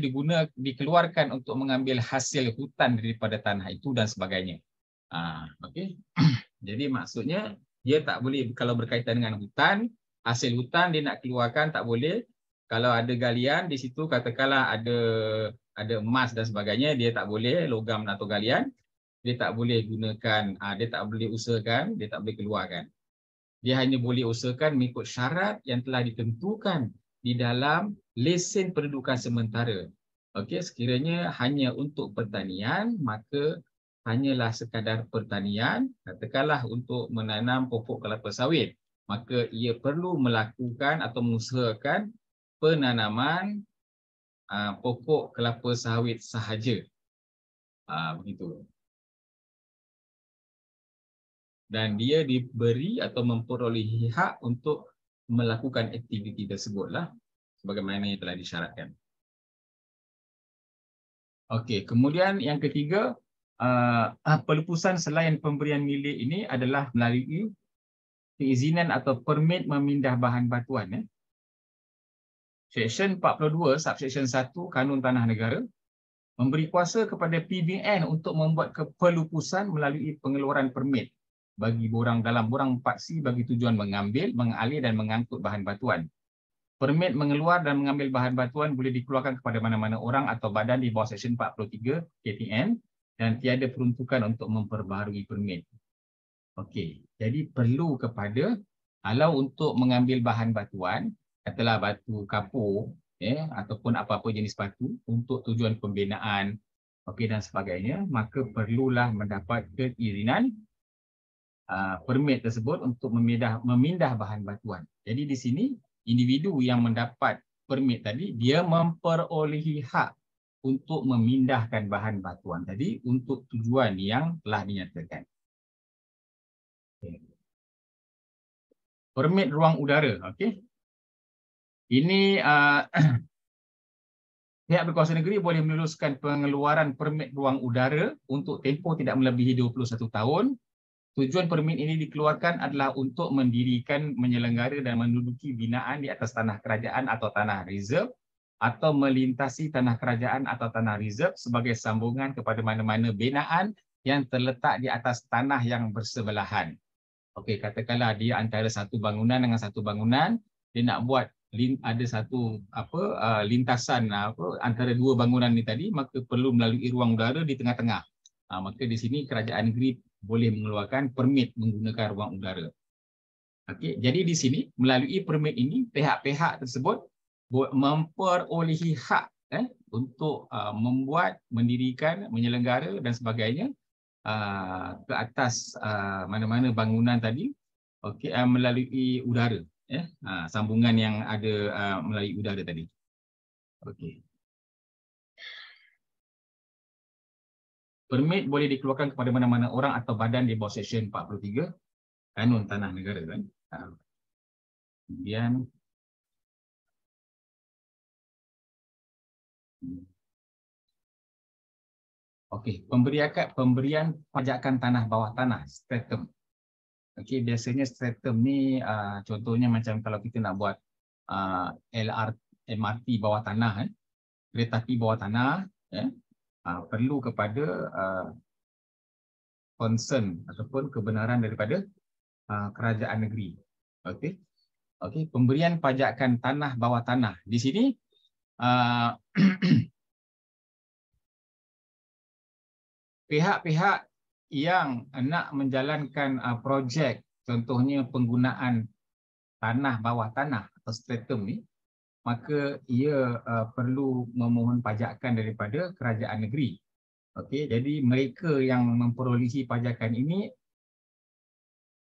dikeluarkan untuk mengambil hasil hutan daripada tanah itu dan sebagainya. Okey. Jadi maksudnya dia tak boleh, kalau berkaitan dengan hutan, hasil hutan dia nak keluarkan tak boleh. Kalau ada galian di situ, katakanlah ada emas dan sebagainya, dia tak boleh, logam atau galian, dia tak boleh gunakan, dia tak boleh usahakan, dia tak boleh keluarkan. Dia hanya boleh usahakan mengikut syarat yang telah ditentukan di dalam lesen pendudukan sementara. Okey, sekiranya hanya untuk pertanian, maka hanyalah sekadar pertanian. Katakanlah untuk menanam pokok kelapa sawit, maka ia perlu melakukan atau mengusahakan penanaman pokok kelapa sawit sahaja. Begitu. Dan dia diberi atau memperolehi hak untuk melakukan aktiviti tersebutlah sebagaimana yang telah disyaratkan. Okey, kemudian yang ketiga, pelupusan selain pemberian milik ini adalah melalui keizinan atau permit memindah bahan batuan. Seksyen 42, subseksyen 1 Kanun Tanah Negara memberi kuasa kepada PBN untuk membuat pelupusan melalui pengeluaran permit bagi borang dalam borang 4C bagi tujuan mengambil, mengalih dan mengangkut bahan batuan. Permit mengeluar dan mengambil bahan batuan boleh dikeluarkan kepada mana-mana orang atau badan di bawah Seksyen 43 KTN dan tiada peruntukan untuk memperbaharui permit. Okey, jadi perlu kepada, kalau untuk mengambil bahan batuan, katalah batu kapur, ataupun apa-apa jenis batu untuk tujuan pembinaan, okey, dan sebagainya, maka perlulah mendapat keizinan permit tersebut untuk memindah bahan batuan. Jadi di sini individu yang mendapat permit tadi, dia memperolehi hak untuk memindahkan bahan batuan tadi untuk tujuan yang telah dinyatakan. Permit ruang udara, okey. Ini pihak berkuasa negeri boleh meluluskan pengeluaran permit ruang udara untuk tempoh tidak melebihi 21 tahun. Tujuan permit ini dikeluarkan adalah untuk mendirikan, menyelenggara dan menduduki binaan di atas tanah kerajaan atau tanah reserve, atau melintasi tanah kerajaan atau tanah reserve sebagai sambungan kepada mana-mana binaan yang terletak di atas tanah yang bersebelahan. Okey, katakanlah dia antara satu bangunan dengan satu bangunan, dia nak buat ada satu lintasan antara dua bangunan ni tadi, maka perlu melalui ruang udara di tengah-tengah. Maka di sini kerajaan negeri boleh mengeluarkan permit menggunakan ruang udara. Okey, jadi di sini melalui permit ini pihak-pihak tersebut memperolehi hak untuk membuat, mendirikan, menyelenggara dan sebagainya ke atas mana-mana bangunan tadi, okey, melalui udara, sambungan yang ada melalui udara tadi. Okey. Permit boleh dikeluarkan kepada mana-mana orang atau badan di bawah Seksyen 43 Kanun Tanah Negara kan. Kemudian okey, pemberian pajakan tanah bawah tanah, stratum. Okey, biasanya stratum ni contohnya macam kalau kita nak buat MRT bawah tanah, kereta api bawah tanah, perlu kepada concern ataupun kebenaran daripada kerajaan negeri. Okey. Okey, pemberian pajakan tanah bawah tanah. Di sini pihak-pihak yang nak menjalankan projek, contohnya penggunaan tanah bawah tanah atau stratum ni, maka ia perlu memohon pajakan daripada kerajaan negeri. Okey, jadi mereka yang memperolehi pajakan ini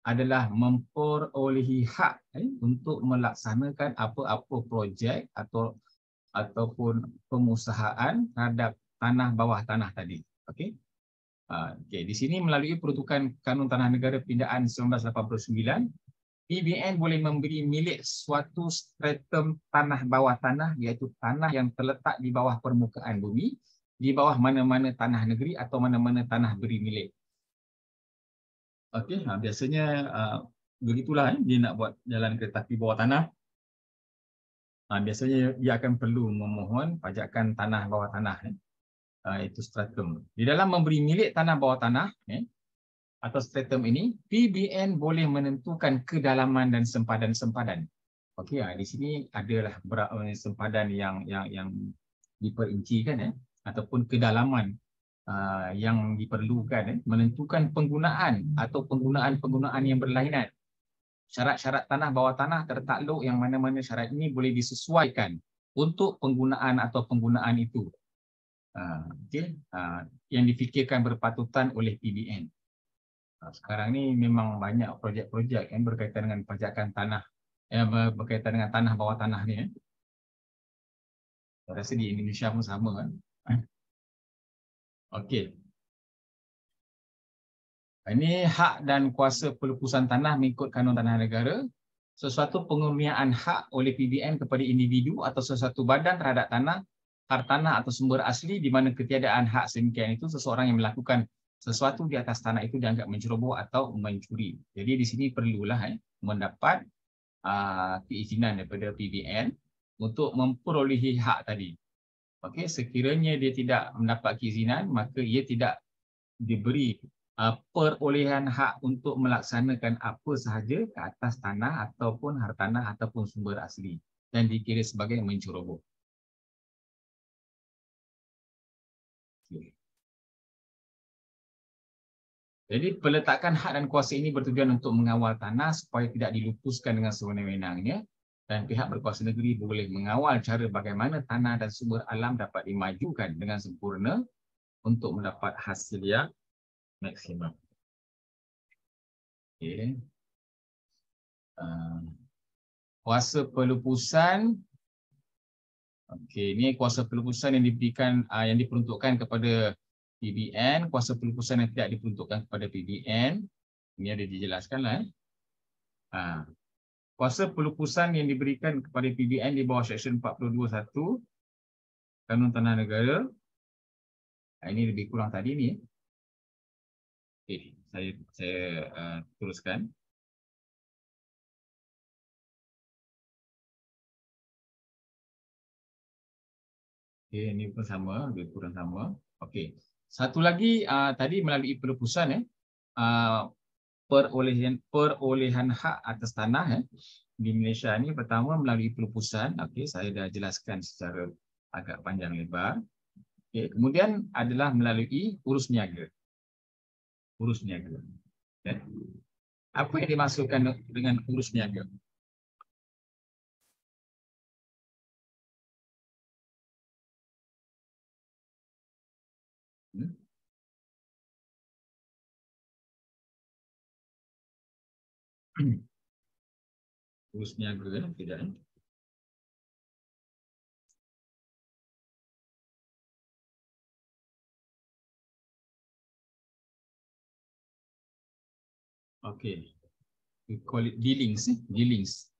adalah memperolehi hak untuk melaksanakan apa-apa projek ataupun pengusahaan terhadap tanah bawah tanah tadi. Okey. Okey, di sini melalui peruntukan Kanun Tanah Negara Pindaan 1989, PBN boleh memberi milik suatu stratum tanah bawah tanah, iaitu tanah yang terletak di bawah permukaan bumi, di bawah mana-mana tanah negeri atau mana-mana tanah beri milik. Okey, biasanya begitulah dia nak buat jalan kereta api bawah tanah. Biasanya dia akan perlu memohon pajakan tanah bawah tanah, itu stratum. Di dalam memberi milik tanah bawah tanah atau stratum ini, PBN boleh menentukan kedalaman dan sempadan-sempadan. Okey, di sini adalah sempadan yang diperincikan ataupun kedalaman yang diperlukan, menentukan penggunaan atau penggunaan yang berlainan. Syarat-syarat tanah bawah tanah tertakluk yang mana-mana syarat ini boleh disesuaikan untuk penggunaan atau penggunaan itu. Okey, yang difikirkan berpatutan oleh PBN. Sekarang ni memang banyak projek-projek yang berkaitan dengan pajakan tanah, berkaitan dengan tanah bawah tanah ni. Saya rasa di Indonesia pun sama kan. Okey. Ini hak dan kuasa pelepasan tanah mengikut Kanun Tanah Negara. Sesuatu pengurniaan hak oleh PBN kepada individu atau sesuatu badan terhadap tanah, hartanah atau sumber asli di mana ketiadaan hak sedemikian itu seseorang yang melakukan sesuatu di atas tanah itu dianggap menceroboh atau mencuri. Jadi di sini perlulah mendapat keizinan daripada PBN untuk memperolehi hak tadi. Okey, sekiranya dia tidak mendapat keizinan, maka ia tidak diberi perolehan hak untuk melaksanakan apa sahaja ke atas tanah ataupun hartanah ataupun sumber asli dan dikira sebagai menceroboh. Jadi peletakan hak dan kuasa ini bertujuan untuk mengawal tanah supaya tidak dilupuskan dengan sewenang-wenangnya, dan pihak berkuasa negeri boleh mengawal cara bagaimana tanah dan sumber alam dapat dimajukan dengan sempurna untuk mendapat hasil yang maksimum. Okay. Kuasa pelupusan. Okey, ini kuasa pelupusan yang diberikan, yang diperuntukkan kepada PBN. Kuasa pelupusan yang tidak diperuntukkan kepada PBN. Ini ada dijelaskanlah. Kuasa pelupusan yang diberikan kepada PBN di bawah Seksyen 42(1) Kanun Tanah Negara. Ini lebih kurang tadi ni. Okay, saya teruskan. Okay, ini pun sama, lebih kurang sama. Okey. Satu lagi tadi melalui pelupusan perolehan hak atas tanah di Malaysia ni pertama melalui pelupusan. Okey, saya dah jelaskan secara agak panjang lebar. Okey, kemudian adalah melalui urus niaga. Urus niaga. Okay. Apa yang dimaksudkan dengan urus niaga? Urus niaga tidak. Okay, we call it dealings, dealings.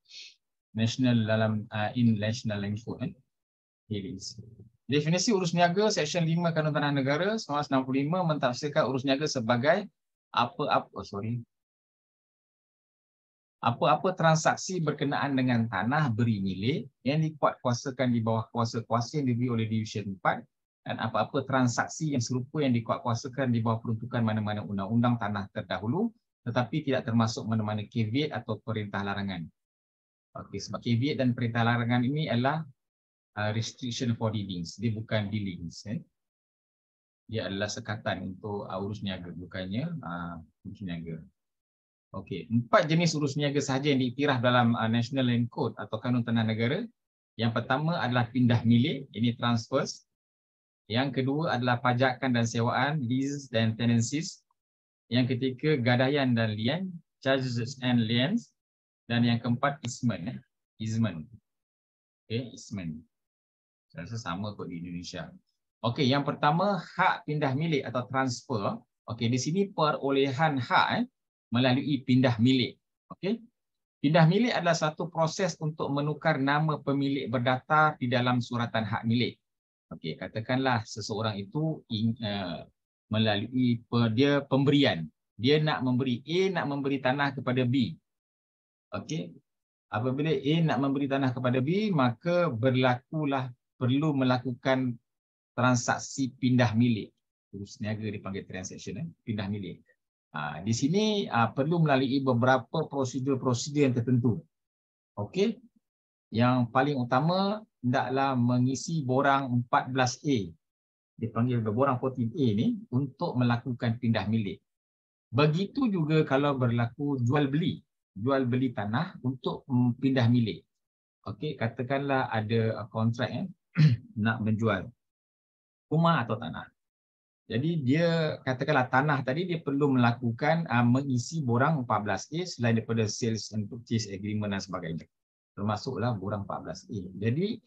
National dalam in national language, dealings. Definisi urus niaga Seksyen 5 Kanun Tanah Negara 1965 mentafsirkan urus niaga sebagai apa-apa transaksi berkenaan dengan tanah beri milik yang dikuatkuasakan di bawah kuasa-kuasa yang diberi oleh Division 4 dan apa-apa transaksi yang serupa yang dikuatkuasakan di bawah peruntukan mana-mana undang-undang tanah terdahulu tetapi tidak termasuk mana-mana caveat atau perintah larangan. Okey, sebab caveat dan perintah larangan ini adalah restriction for dealings. Dia bukan dealings. Dia adalah sekatan untuk urus niaga, bukannya urus niaga. Okey, 4 jenis urus niaga sahaja yang diiktiraf dalam National Land Code atau Kanun Tanah Negara. Yang pertama adalah pindah milik, ini transfers. Yang kedua adalah pajakan dan sewaan, leases dan tenancies. Yang ketiga gadaian dan lien, charges and liens. Dan yang keempat easement. Easement. Okey, easement. Saya rasa sama kot di Indonesia. Okey, yang pertama hak pindah milik atau transfer. Okey, di sini perolehan hak melalui pindah milik. Okey. Pindah milik adalah satu proses untuk menukar nama pemilik berdaftar di dalam suratan hak milik. Okey, katakanlah seseorang itu melalui dia pemberian. Dia nak memberi A nak memberi tanah kepada B. Okey. Apabila A nak memberi tanah kepada B, maka berlakulah perlu melakukan transaksi pindah milik. Urus niaga dipanggil transaction, pindah milik. Di sini perlu melalui beberapa prosedur-prosedur yang tertentu. Okey. Yang paling utama hendaklah mengisi borang 14A. Dipanggil borang 14A ni untuk melakukan pindah milik. Begitu juga kalau berlaku jual beli. Jual beli tanah untuk pindah milik. Okey, katakanlah ada kontrak nak menjual rumah atau tanah. Jadi dia katakanlah tanah tadi dia perlu melakukan mengisi borang 14A selain daripada sales and purchase agreement dan sebagainya. Termasuklah borang 14A. Jadi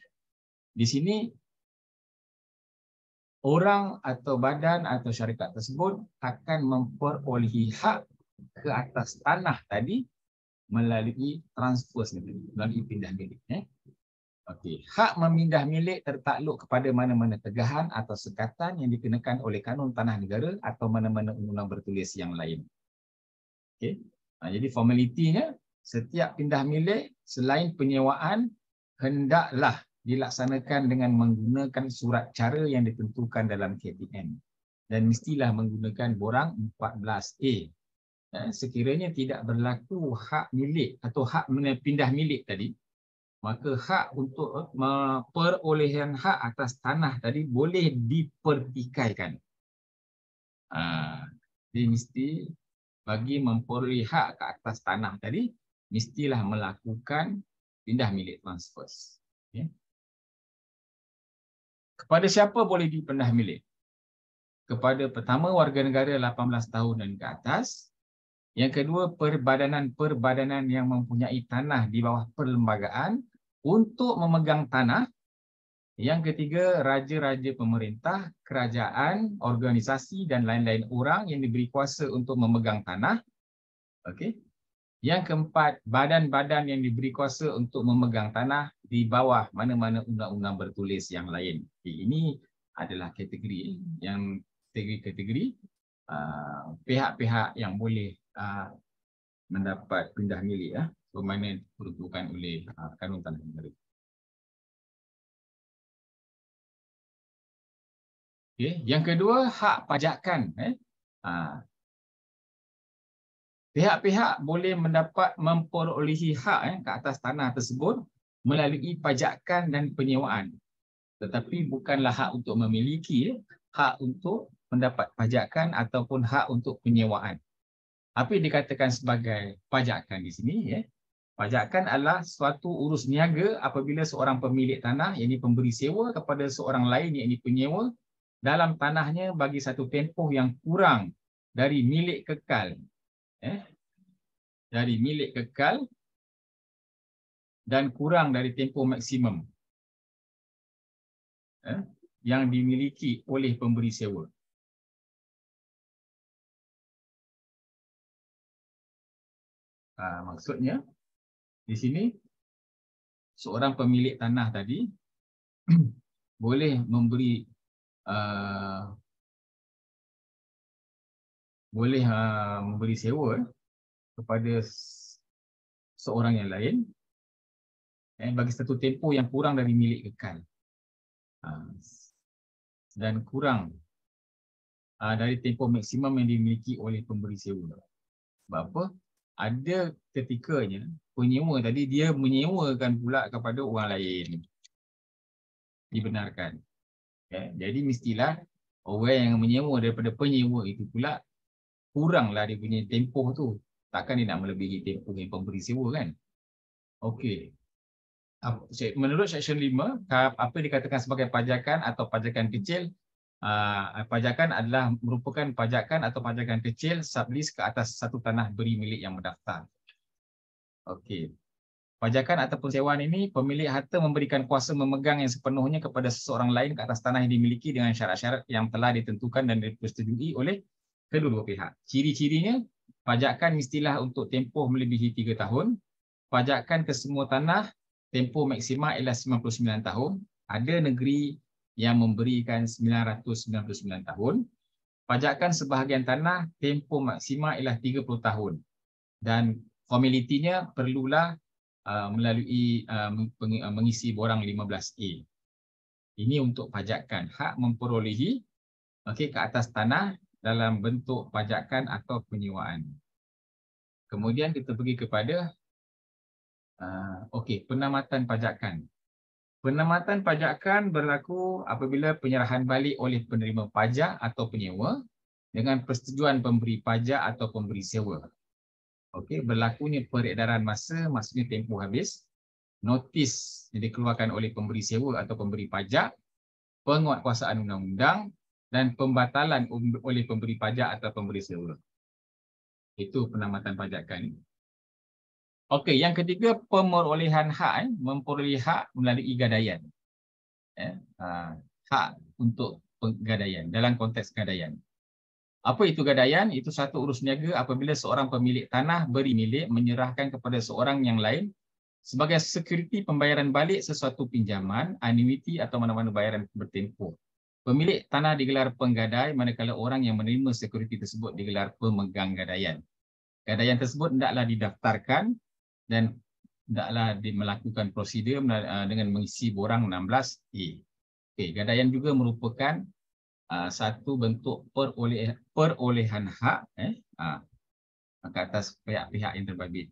di sini orang atau badan atau syarikat tersebut akan memperolehi hak ke atas tanah tadi melalui transfer sendiri, melalui pindah milik. Okey, hak memindah milik tertakluk kepada mana-mana tegahan atau sekatan yang dikenakan oleh Kanun Tanah Negara atau mana-mana undang-undang bertulis yang lain. Okey. Jadi formalitinya setiap pindah milik selain penyewaan hendaklah dilaksanakan dengan menggunakan surat cara yang ditentukan dalam KPN dan mestilah menggunakan borang 14A. Sekiranya tidak berlaku hak milik atau hak pindah milik tadi, maka hak untuk perolehan hak atas tanah tadi boleh dipertikaikan. Dia mesti bagi memperoleh hak ke atas tanah tadi, mestilah melakukan pindah milik transfers. Okay. Kepada siapa boleh dipindah milik? Kepada pertama warga negara 18 tahun dan ke atas. Yang kedua perbadanan yang mempunyai tanah di bawah perlembagaan untuk memegang tanah. Yang ketiga, raja-raja pemerintah, kerajaan, organisasi dan lain-lain orang yang diberi kuasa untuk memegang tanah. Okey. Yang keempat, badan-badan yang diberi kuasa untuk memegang tanah di bawah mana-mana undang-undang bertulis yang lain. Okay, ini adalah kategori yang kategori pihak-pihak yang boleh mendapat pindah milik bermana diperuntukkan oleh Kanun Tanah Negara. Okay. Yang kedua, hak pajakan. Pihak-pihak boleh mendapat memperolehi hak ke atas tanah tersebut melalui pajakan dan penyewaan. Tetapi bukanlah hak untuk memiliki, hak untuk mendapat pajakan ataupun hak untuk penyewaan. Apa yang dikatakan sebagai pajakan di sini? Pajakan adalah suatu urus niaga apabila seorang pemilik tanah, yang ini pemberi sewa kepada seorang lain, yang ini penyewa, dalam tanahnya bagi satu tempoh yang kurang dari milik kekal. Dari milik kekal dan kurang dari tempoh maksimum yang dimiliki oleh pemberi sewa. Maksudnya di sini seorang pemilik tanah tadi boleh memberi memberi sewa kepada seorang yang lain bagi satu tempoh yang kurang dari milik kekal dan kurang dari tempoh maksimum yang dimiliki oleh pemberi sewa. Sebab apa? Ada ketikanya penyewa tadi dia menyewakan pula kepada orang lain. Dibenarkan. Jadi mestilah orang yang menyewa daripada penyewa itu pula kuranglah dia punya tempoh tu. Takkan dia nak melebihi tempoh yang pemberi sewa kan? Okey. Menurut Seksyen 5, apa dikatakan sebagai pajakan atau pajakan kecil? Pajakan adalah merupakan pajakan atau pajakan kecil sublis ke atas satu tanah beri milik yang mendaftar. Okey. Pajakan ataupun sewaan ini, pemilik harta memberikan kuasa memegang yang sepenuhnya kepada seseorang lain ke atas tanah yang dimiliki dengan syarat-syarat yang telah ditentukan dan dipersetujui oleh kedua-dua pihak. Ciri-cirinya, pajakan mestilah untuk tempoh melebihi 3 tahun. Pajakan ke semua tanah, tempoh maksimal ialah 99 tahun. Ada negeri yang memberikan 999 tahun. Pajakan sebahagian tanah, tempoh maksimal ialah 30 tahun. Dan formalitinya perlulah melalui mengisi borang 15A. Ini untuk pajakan, hak memperolehi ke atas tanah dalam bentuk pajakan atau penyewaan. Kemudian kita pergi kepada penamatan pajakan. Penamatan pajakan berlaku apabila penyerahan balik oleh penerima pajak atau penyewa dengan persetujuan pemberi pajak atau pemberi sewa. Berlakunya peredaran masa, maksudnya tempoh habis, notis yang dikeluarkan oleh pemberi sewa atau pemberi pajak, penguatkuasaan undang-undang dan pembatalan oleh pemberi pajak atau pemberi sewa. Itu penamatan pajakan. Okey, yang ketiga pemerolehan hak, memperoleh hak melalui gadaian. Hak untuk gadaian dalam konteks gadaian. Apa itu gadaian? Itu satu urus niaga apabila seorang pemilik tanah beri milik menyerahkan kepada seorang yang lain sebagai sekuriti pembayaran balik sesuatu pinjaman, annuiti atau mana-mana bayaran bertempoh. Pemilik tanah digelar penggadai manakala orang yang menerima sekuriti tersebut digelar pemegang gadaian. Gadaian tersebut hendaklah didaftarkan dan hendaklah melakukan prosedur dengan mengisi borang 16A. Gadaian juga merupakan satu bentuk perolehan hak ke atas pihak-pihak yang terbabit.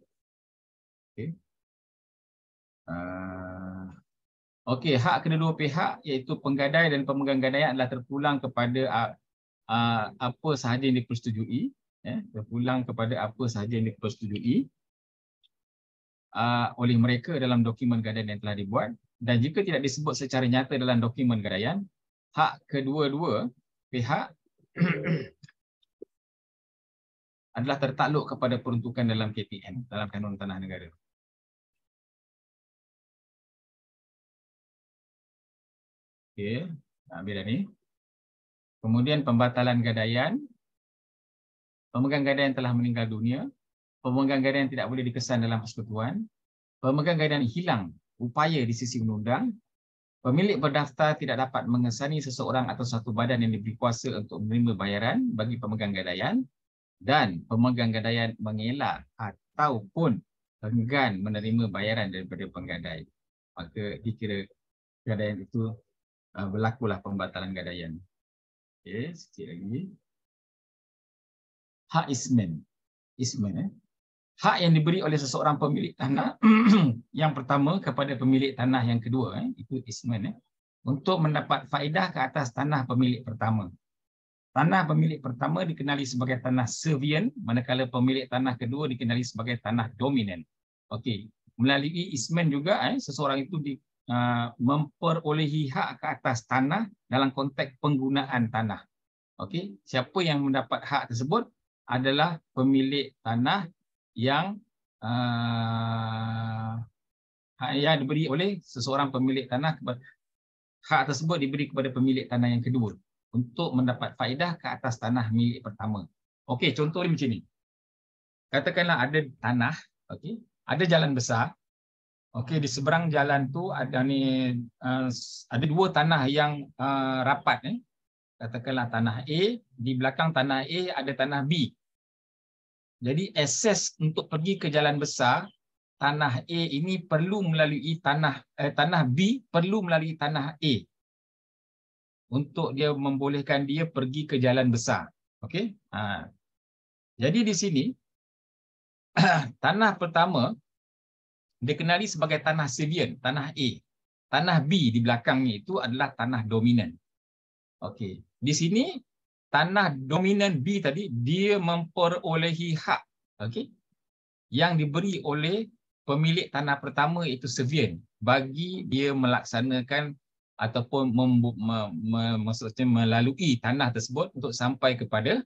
Hak kedua-dua pihak iaitu penggadai dan pemegang gadaian adalah terpulang kepada apa sahaja yang dipersetujui, terpulang kepada apa sahaja yang dipersetujui oleh mereka dalam dokumen gadaian yang telah dibuat, dan jika tidak disebut secara nyata dalam dokumen gadaian, hak kedua-dua pihak adalah tertakluk kepada peruntukan dalam KPN, dalam Kanun Tanah Negara. Ambil ni. Kemudian pembatalan gadaian. Pemegang gadaian telah meninggal dunia. Pemegang gadaian tidak boleh dikesan dalam persekutuan. Pemegang gadaian hilang upaya di sisi undang-undang. Pemilik berdaftar tidak dapat mengesani seseorang atau satu badan yang diberi kuasa untuk menerima bayaran bagi pemegang gadaian, dan pemegang gadaian mengelak ataupun enggan menerima bayaran daripada penggadai. Maka dikira gadaian itu berlakulah pembatalan gadaian. Sikit lagi. Hak ismen. Hak yang diberi oleh seseorang pemilik tanah yang pertama kepada pemilik tanah yang kedua, itu ismen, untuk mendapat faedah ke atas tanah pemilik pertama. Tanah pemilik pertama dikenali sebagai tanah servien, manakala pemilik tanah kedua dikenali sebagai tanah dominan. Melalui ismen juga seseorang itu memperolehi hak ke atas tanah dalam konteks penggunaan tanah. Okey, siapa yang mendapat hak tersebut adalah pemilik tanah yang diberi oleh seseorang pemilik tanah. Hak tersebut diberi kepada pemilik tanah yang kedua untuk mendapat faedah ke atas tanah milik pertama. Okey, contoh ni macam ni. Katakanlah ada tanah, okey, ada jalan besar. Okey, di seberang jalan tu ada ada dua tanah yang rapat ni. Katakanlah tanah A, di belakang tanah A ada tanah B. Jadi akses untuk pergi ke jalan besar, tanah A ini perlu melalui tanah B perlu melalui tanah A untuk dia membolehkan dia pergi ke jalan besar. Okey? Jadi di sini tanah pertama dikenali sebagai tanah Sevian, tanah A. Tanah B di belakangnya itu adalah tanah dominan. Okey. Di sini tanah dominan B tadi dia memperolehi hak, okey, yang diberi oleh pemilik tanah pertama iaitu Sevian bagi dia melaksanakan ataupun maksudnya melalui tanah tersebut untuk sampai kepada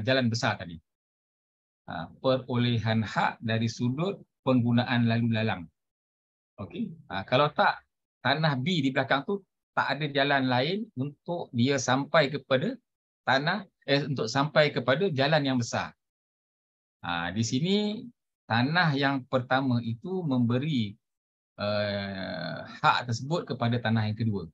jalan besar tadi. Perolehan hak dari sudut penggunaan lalu lalang. Okey. Kalau tak, tanah B di belakang tu tak ada jalan lain untuk dia sampai kepada untuk sampai kepada jalan yang besar. Di sini tanah yang pertama itu memberi hak tersebut kepada tanah yang kedua.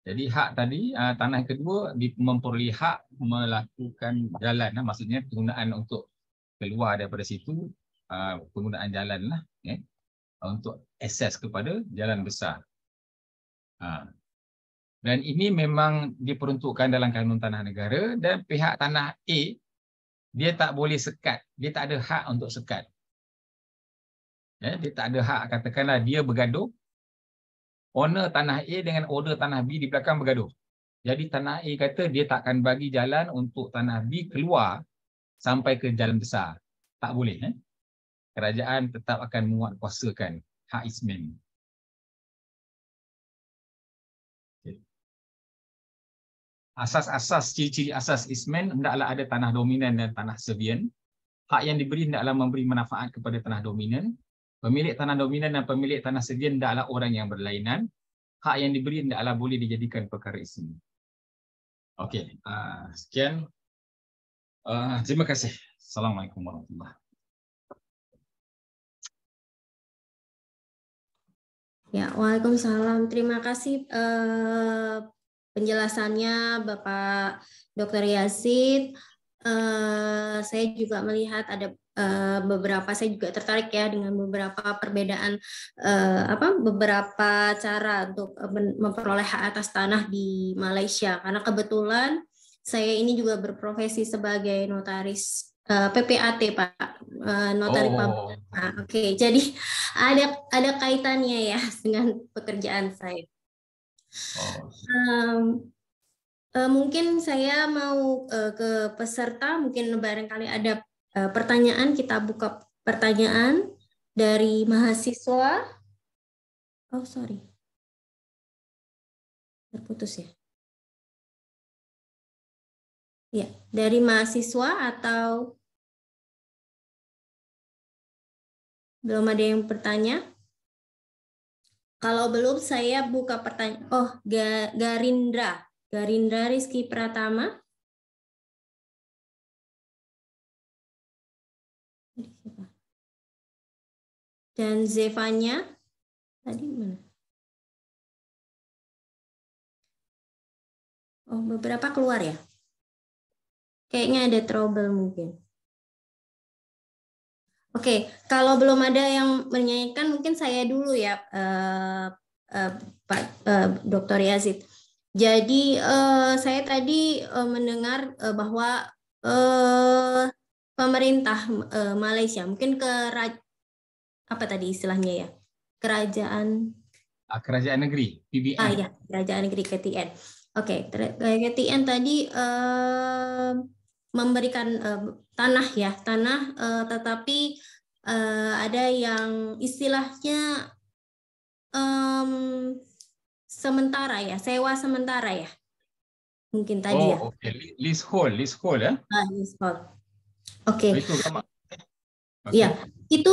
Jadi hak tadi, tanah yang kedua memperoleh hak melakukan jalan, maksudnya penggunaan untuk keluar daripada situ, penggunaan jalan lah, untuk akses kepada jalan besar. Dan ini memang diperuntukkan dalam kanun tanah negara, dan pihak tanah A dia tak boleh sekat, dia tak ada hak untuk sekat. Dia tak ada hak, katakanlah dia bergaduh, owner tanah A dengan owner tanah B di belakang bergaduh. Jadi tanah A kata dia tak akan bagi jalan untuk tanah B keluar sampai ke jalan besar. Tak boleh. Kerajaan tetap akan menguatkuasakan hak ismen. Asas-asas, ciri-ciri asas ismen hendaklah ada tanah dominan dan tanah Sevian. Hak yang diberi hendaklah memberi manfaat kepada tanah dominan. Pemilik tanah dominan dan pemilik tanah Sevian hendaklah orang yang berlainan. Hak yang diberi hendaklah boleh dijadikan perkara ismi. Okey, sekian. Terima kasih. Assalamualaikum warahmatullahi wabarakatuh. Ya, waalaikumsalam. Terima kasih penjelasannya Bapak Dr. Yazid. Saya juga melihat ada saya juga tertarik ya dengan beberapa perbedaan beberapa cara untuk memperoleh hak atas tanah di Malaysia, karena kebetulan saya ini juga berprofesi sebagai notaris PPAT, Pak, notari publik. Oke, jadi ada kaitannya ya dengan pekerjaan saya. Mungkin saya mau ke peserta, mungkin barangkali ada pertanyaan. Kita buka pertanyaan dari mahasiswa. Oh, sorry. Terputus ya. Ya, dari mahasiswa atau belum ada yang bertanya? Kalau belum, saya buka pertanyaan. Oh, Garindra Rizky Pratama. Dan Zevanya. Tadi mana? Oh, beberapa keluar ya? Kayaknya ada trouble mungkin. Oke, kalau belum ada yang menyanyikan, mungkin saya dulu ya, Pak Dr. Yazid. Jadi saya tadi mendengar bahwa pemerintah Malaysia, mungkin apa tadi istilahnya ya, kerajaan negeri, PBN. Ya, kerajaan negeri KTN. Oke, KTN tadi memberikan tanah ya, tetapi ada yang istilahnya sementara ya, sewa sementara ya, mungkin tadi ya. Oke. Leasehold ya. Leasehold. Oke. Itu kan, Ya, itu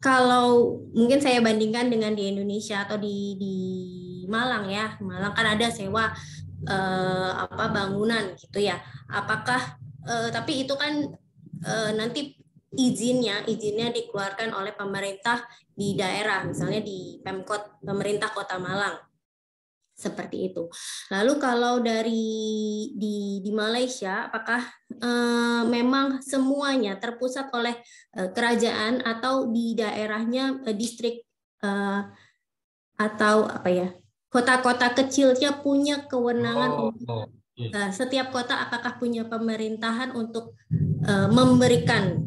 kalau mungkin saya bandingkan dengan di Indonesia atau di Malang ya. Malang kan ada sewa bangunan gitu ya. Apakah tapi itu kan nanti izinnya dikeluarkan oleh pemerintah di daerah, misalnya di Pemkot, pemerintah Kota Malang. Seperti itu. Lalu kalau di Malaysia, apakah memang semuanya terpusat oleh kerajaan atau di daerahnya distrik atau apa ya, kota-kota kecilnya punya kewenangan untuk setiap kota apakah punya pemerintahan untuk memberikan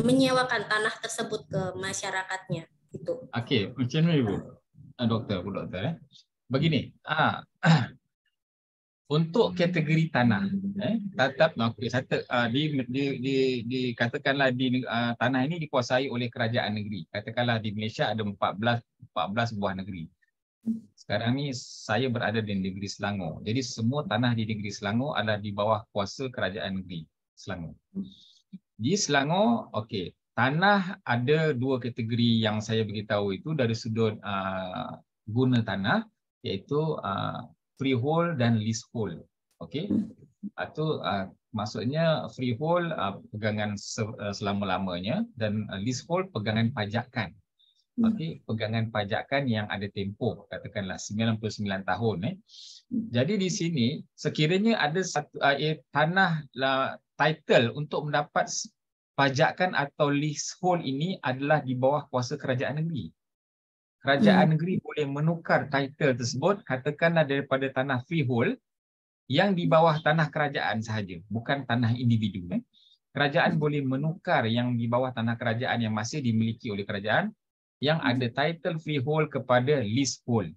menyewakan tanah tersebut ke masyarakatnya gitu. Oke, macam ni Bu. Doktor. Begini, untuk kategori tanah, tetap dikatakanlah tanah ini dikuasai oleh kerajaan negeri. Katakanlah di Malaysia ada 14 buah negeri. Sekarang ni saya berada di negeri Selangor. Jadi semua tanah di negeri Selangor adalah di bawah kuasa kerajaan negeri Selangor. Di Selangor, okey, tanah ada dua kategori yang saya beritahu itu dari sudut guna tanah, iaitu freehold dan leasehold. Okey. Itu maksudnya freehold pegangan selama-lamanya dan leasehold pegangan pajakan. Okey, pegangan pajakan yang ada tempoh, katakanlah 99 tahun. Jadi di sini sekiranya ada satu tanah title untuk mendapat pajakan atau leasehold ini adalah di bawah kuasa kerajaan negeri. Kerajaan negeri boleh menukar title tersebut, katakanlah daripada tanah freehold yang di bawah tanah kerajaan sahaja, bukan tanah individu. Kerajaan boleh menukar yang di bawah tanah kerajaan yang masih dimiliki oleh kerajaan yang ada title freehold kepada leasehold.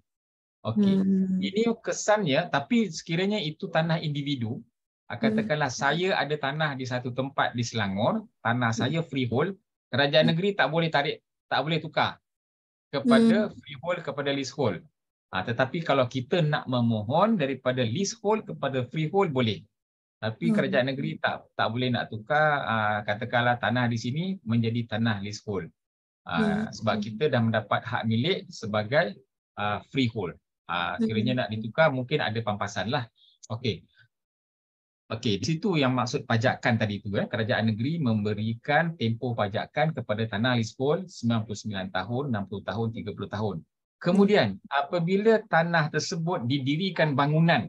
Okey. Ini kesannya, tapi sekiranya itu tanah individu, katakanlah saya ada tanah di satu tempat di Selangor, tanah saya freehold, kerajaan negeri tak boleh tukar kepada freehold kepada leasehold. Tetapi kalau kita nak memohon daripada leasehold kepada freehold boleh. Tapi kerajaan negeri tak boleh nak tukar katakanlah tanah di sini menjadi tanah leasehold. Sebab kita dah mendapat hak milik sebagai freehold. Kiranya nak ditukar mungkin ada pampasan lah. Okey. Okey, di situ yang maksud pajakan tadi tu. Kerajaan negeri memberikan tempoh pajakan kepada tanah leasehold 99 tahun, 60 tahun, 30 tahun. Kemudian apabila tanah tersebut didirikan bangunan,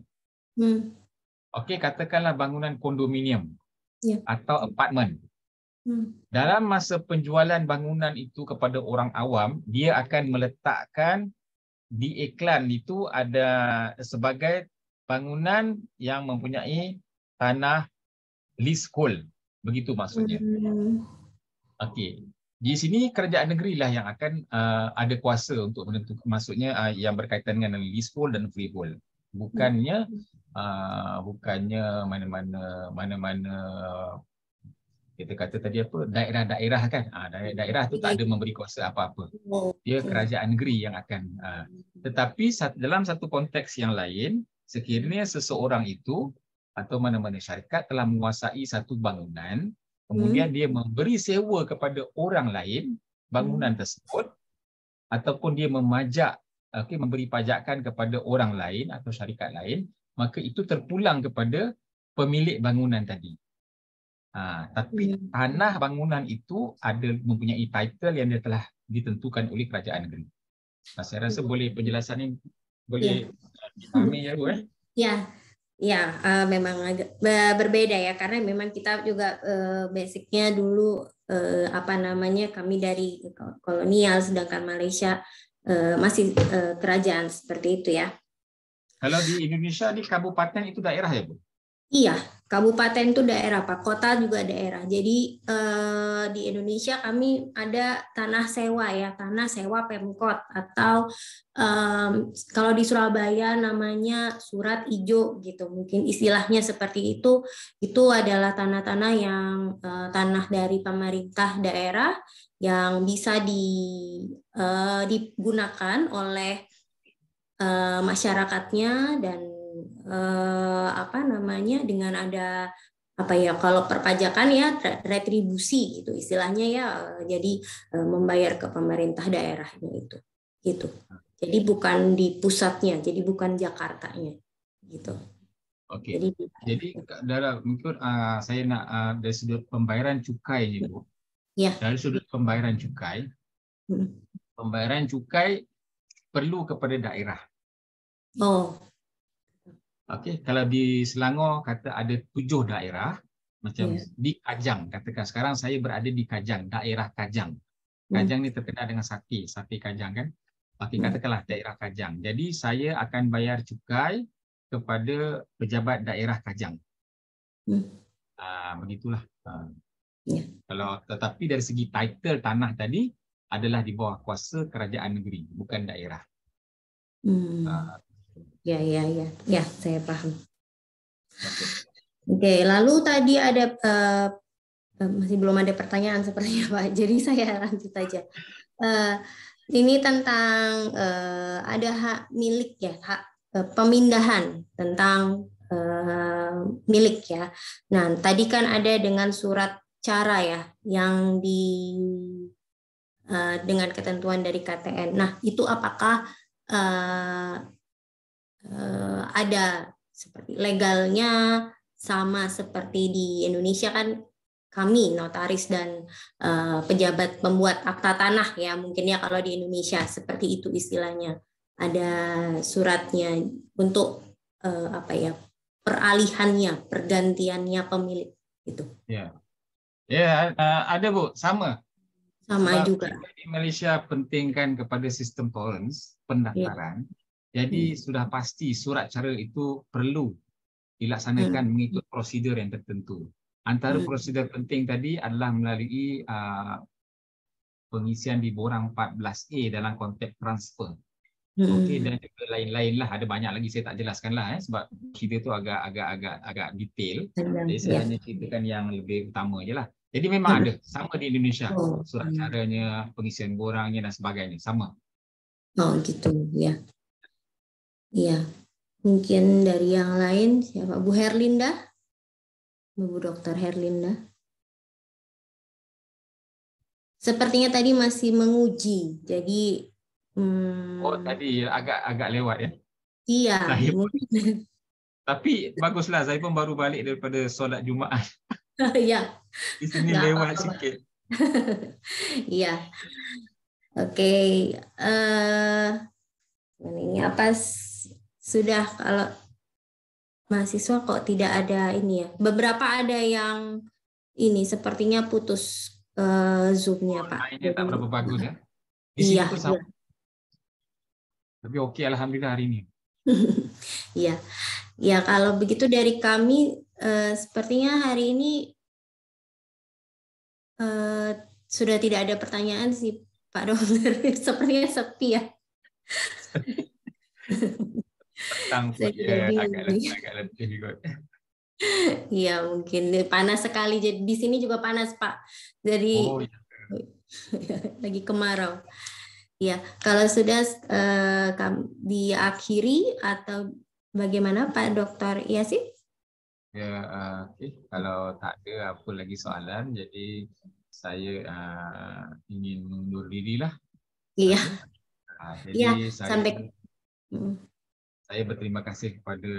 okey, katakanlah bangunan kondominium atau apartmen. Dalam masa penjualan bangunan itu kepada orang awam, dia akan meletakkan di iklan itu ada sebagai bangunan yang mempunyai tanah leasehold. Begitu maksudnya. Okey. Di sini kerajaan negeri lah yang akan ada kuasa untuk menentukan, maksudnya yang berkaitan dengan leasehold dan freehold. Bukannya mana-mana kita kata tadi apa, daerah-daerah kan. Daerah tu tak ada memberi kuasa apa-apa. Dia kerajaan negeri yang akan. Tetapi dalam satu konteks yang lain, sekiranya seseorang itu atau mana-mana syarikat telah menguasai satu bangunan, kemudian dia memberi sewa kepada orang lain bangunan tersebut, ataupun dia memajak, memberi pajakan kepada orang lain atau syarikat lain, maka itu terpulang kepada pemilik bangunan tadi. Tapi tanah bangunan itu mempunyai title yang dia telah ditentukan oleh kerajaan negeri. Saya rasa boleh penjelasan ini boleh dipahami ya Bu? Ya, memang agak berbeda ya, karena memang kita juga basicnya dulu kami dari kolonial, sedangkan Malaysia masih kerajaan seperti itu ya. Kalau di Indonesia ini kabupaten itu daerah ya Bu? Iya, kabupaten itu daerah, Pak. Kota juga daerah. Jadi di Indonesia kami ada tanah sewa ya, tanah sewa Pemkot, atau kalau di Surabaya namanya surat ijo gitu. Mungkin istilahnya seperti itu. Itu adalah tanah-tanah yang tanah dari pemerintah daerah yang bisa digunakan oleh masyarakatnya dan dengan ada kalau perpajakan ya retribusi gitu istilahnya ya, jadi membayar ke pemerintah daerahnya itu gitu. Jadi bukan di pusatnya, jadi bukan Jakartanya gitu. Oke. Jadi mungkin saya nak dari sudut pembayaran cukai ini, Bu. Ya. Dari sudut pembayaran cukai, pembayaran cukai perlu kepada daerah. Oh. Oke, kalau di Selangor kata ada 7 daerah, macam di Kajang. Katakan sekarang saya berada di Kajang, daerah Kajang. Kajang ini terkenal dengan sate Kajang kan. Oke, katakanlah daerah Kajang. Jadi saya akan bayar cukai kepada pejabat daerah Kajang. Begitulah. Tetapi dari segi title tanah tadi adalah di bawah kuasa kerajaan negeri, bukan daerah. Ya, saya paham. Oke, lalu tadi ada masih belum ada pertanyaan sepertinya Pak. Jadi saya lanjut aja. Ini tentang ada hak milik ya, hak pemindahan tentang milik ya. Nah, tadi kan ada dengan surat cara ya yang dengan ketentuan dari KTN. Nah, itu apakah ada seperti legalnya sama seperti di Indonesia kan kami notaris dan pejabat pembuat akta tanah ya mungkin ya kalau di Indonesia seperti itu istilahnya ada suratnya untuk peralihannya pergantiannya pemilik itu. Ada Bu, sama Sebab juga di Malaysia pentingkan kepada sistem tolerance pendaftaran. Jadi sudah pasti surat cara itu perlu dilaksanakan mengikut prosedur yang tertentu. Antara prosedur penting tadi adalah melalui pengisian di borang 14A dalam konteks transfer. Okey, dan juga lain-lain lah, ada banyak lagi saya tak jelaskan lah sebab prosedur itu agak detail. Jadi saya hanya ceritakan yang lebih utama je lah. Jadi memang ada, sama di Indonesia, surat caranya, pengisian borangnya dan sebagainya, sama. Oh gitu, ya. Iya, mungkin dari yang lain siapa? Bu Herlinda, Bu Dokter Herlinda. Sepertinya tadi masih menguji, jadi. Oh tadi agak lewat ya? Iya. Tapi baguslah, saya pun baru balik daripada solat Jumaat. Iya. Di sini lewat sikit. Iya. Oke. Ini apa? Sudah kalau mahasiswa kok tidak ada ini ya. Beberapa ada yang ini sepertinya putus Zoom-nya Pak. Ini tak berapa bagus ya. Di sini pun sama. Tapi okey alhamdulillah hari ini. Iya. Ya kalau begitu dari kami sepertinya hari ini sudah tidak ada pertanyaan sih Pak Dokter. Sepertinya sepi ya. agak lebih juga. Iya mungkin panas sekali. Jadi di sini juga panas Pak. Jadi lagi kemarau. Ya kalau sudah diakhiri atau bagaimana Pak Dokter Yasin? Ya, kalau tak ada apa lagi soalan, jadi saya ingin mundur diri lah. Iya. Jadi saya berterima kasih kepada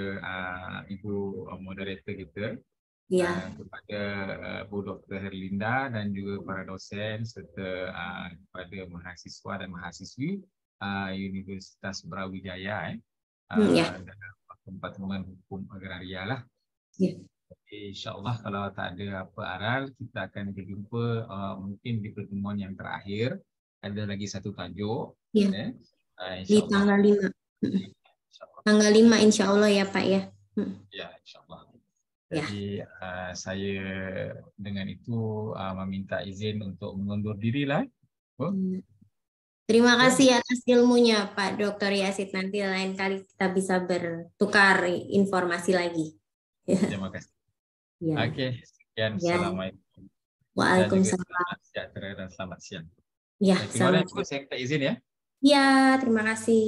Ibu Moderator kita, kepada Bu Dr. Herlinda dan juga para dosen serta kepada mahasiswa dan mahasiswi Universitas Brawijaya dalam Departemen Hukum Agraria lah. InsyaAllah kalau tak ada apa aral, kita akan berjumpa mungkin di pertemuan yang terakhir. Ada lagi satu tajuk. Di tanggal 5. Tanggal 5 insyaAllah ya Pak ya. Ya insyaAllah. Jadi saya dengan itu meminta izin untuk mengundur diri lah. Terima kasih atas ilmunya Pak Dr. Yasin. Nanti lain kali kita bisa bertukar informasi lagi. Terima kasih. Oke, sekian. Assalamualaikum. dan juga Waalaikumsalam. selamat sejahtera dan selamat siang. Ya, Terima kasih, selamat Bu. siang. Saya minta izin ya. Ya, terima kasih.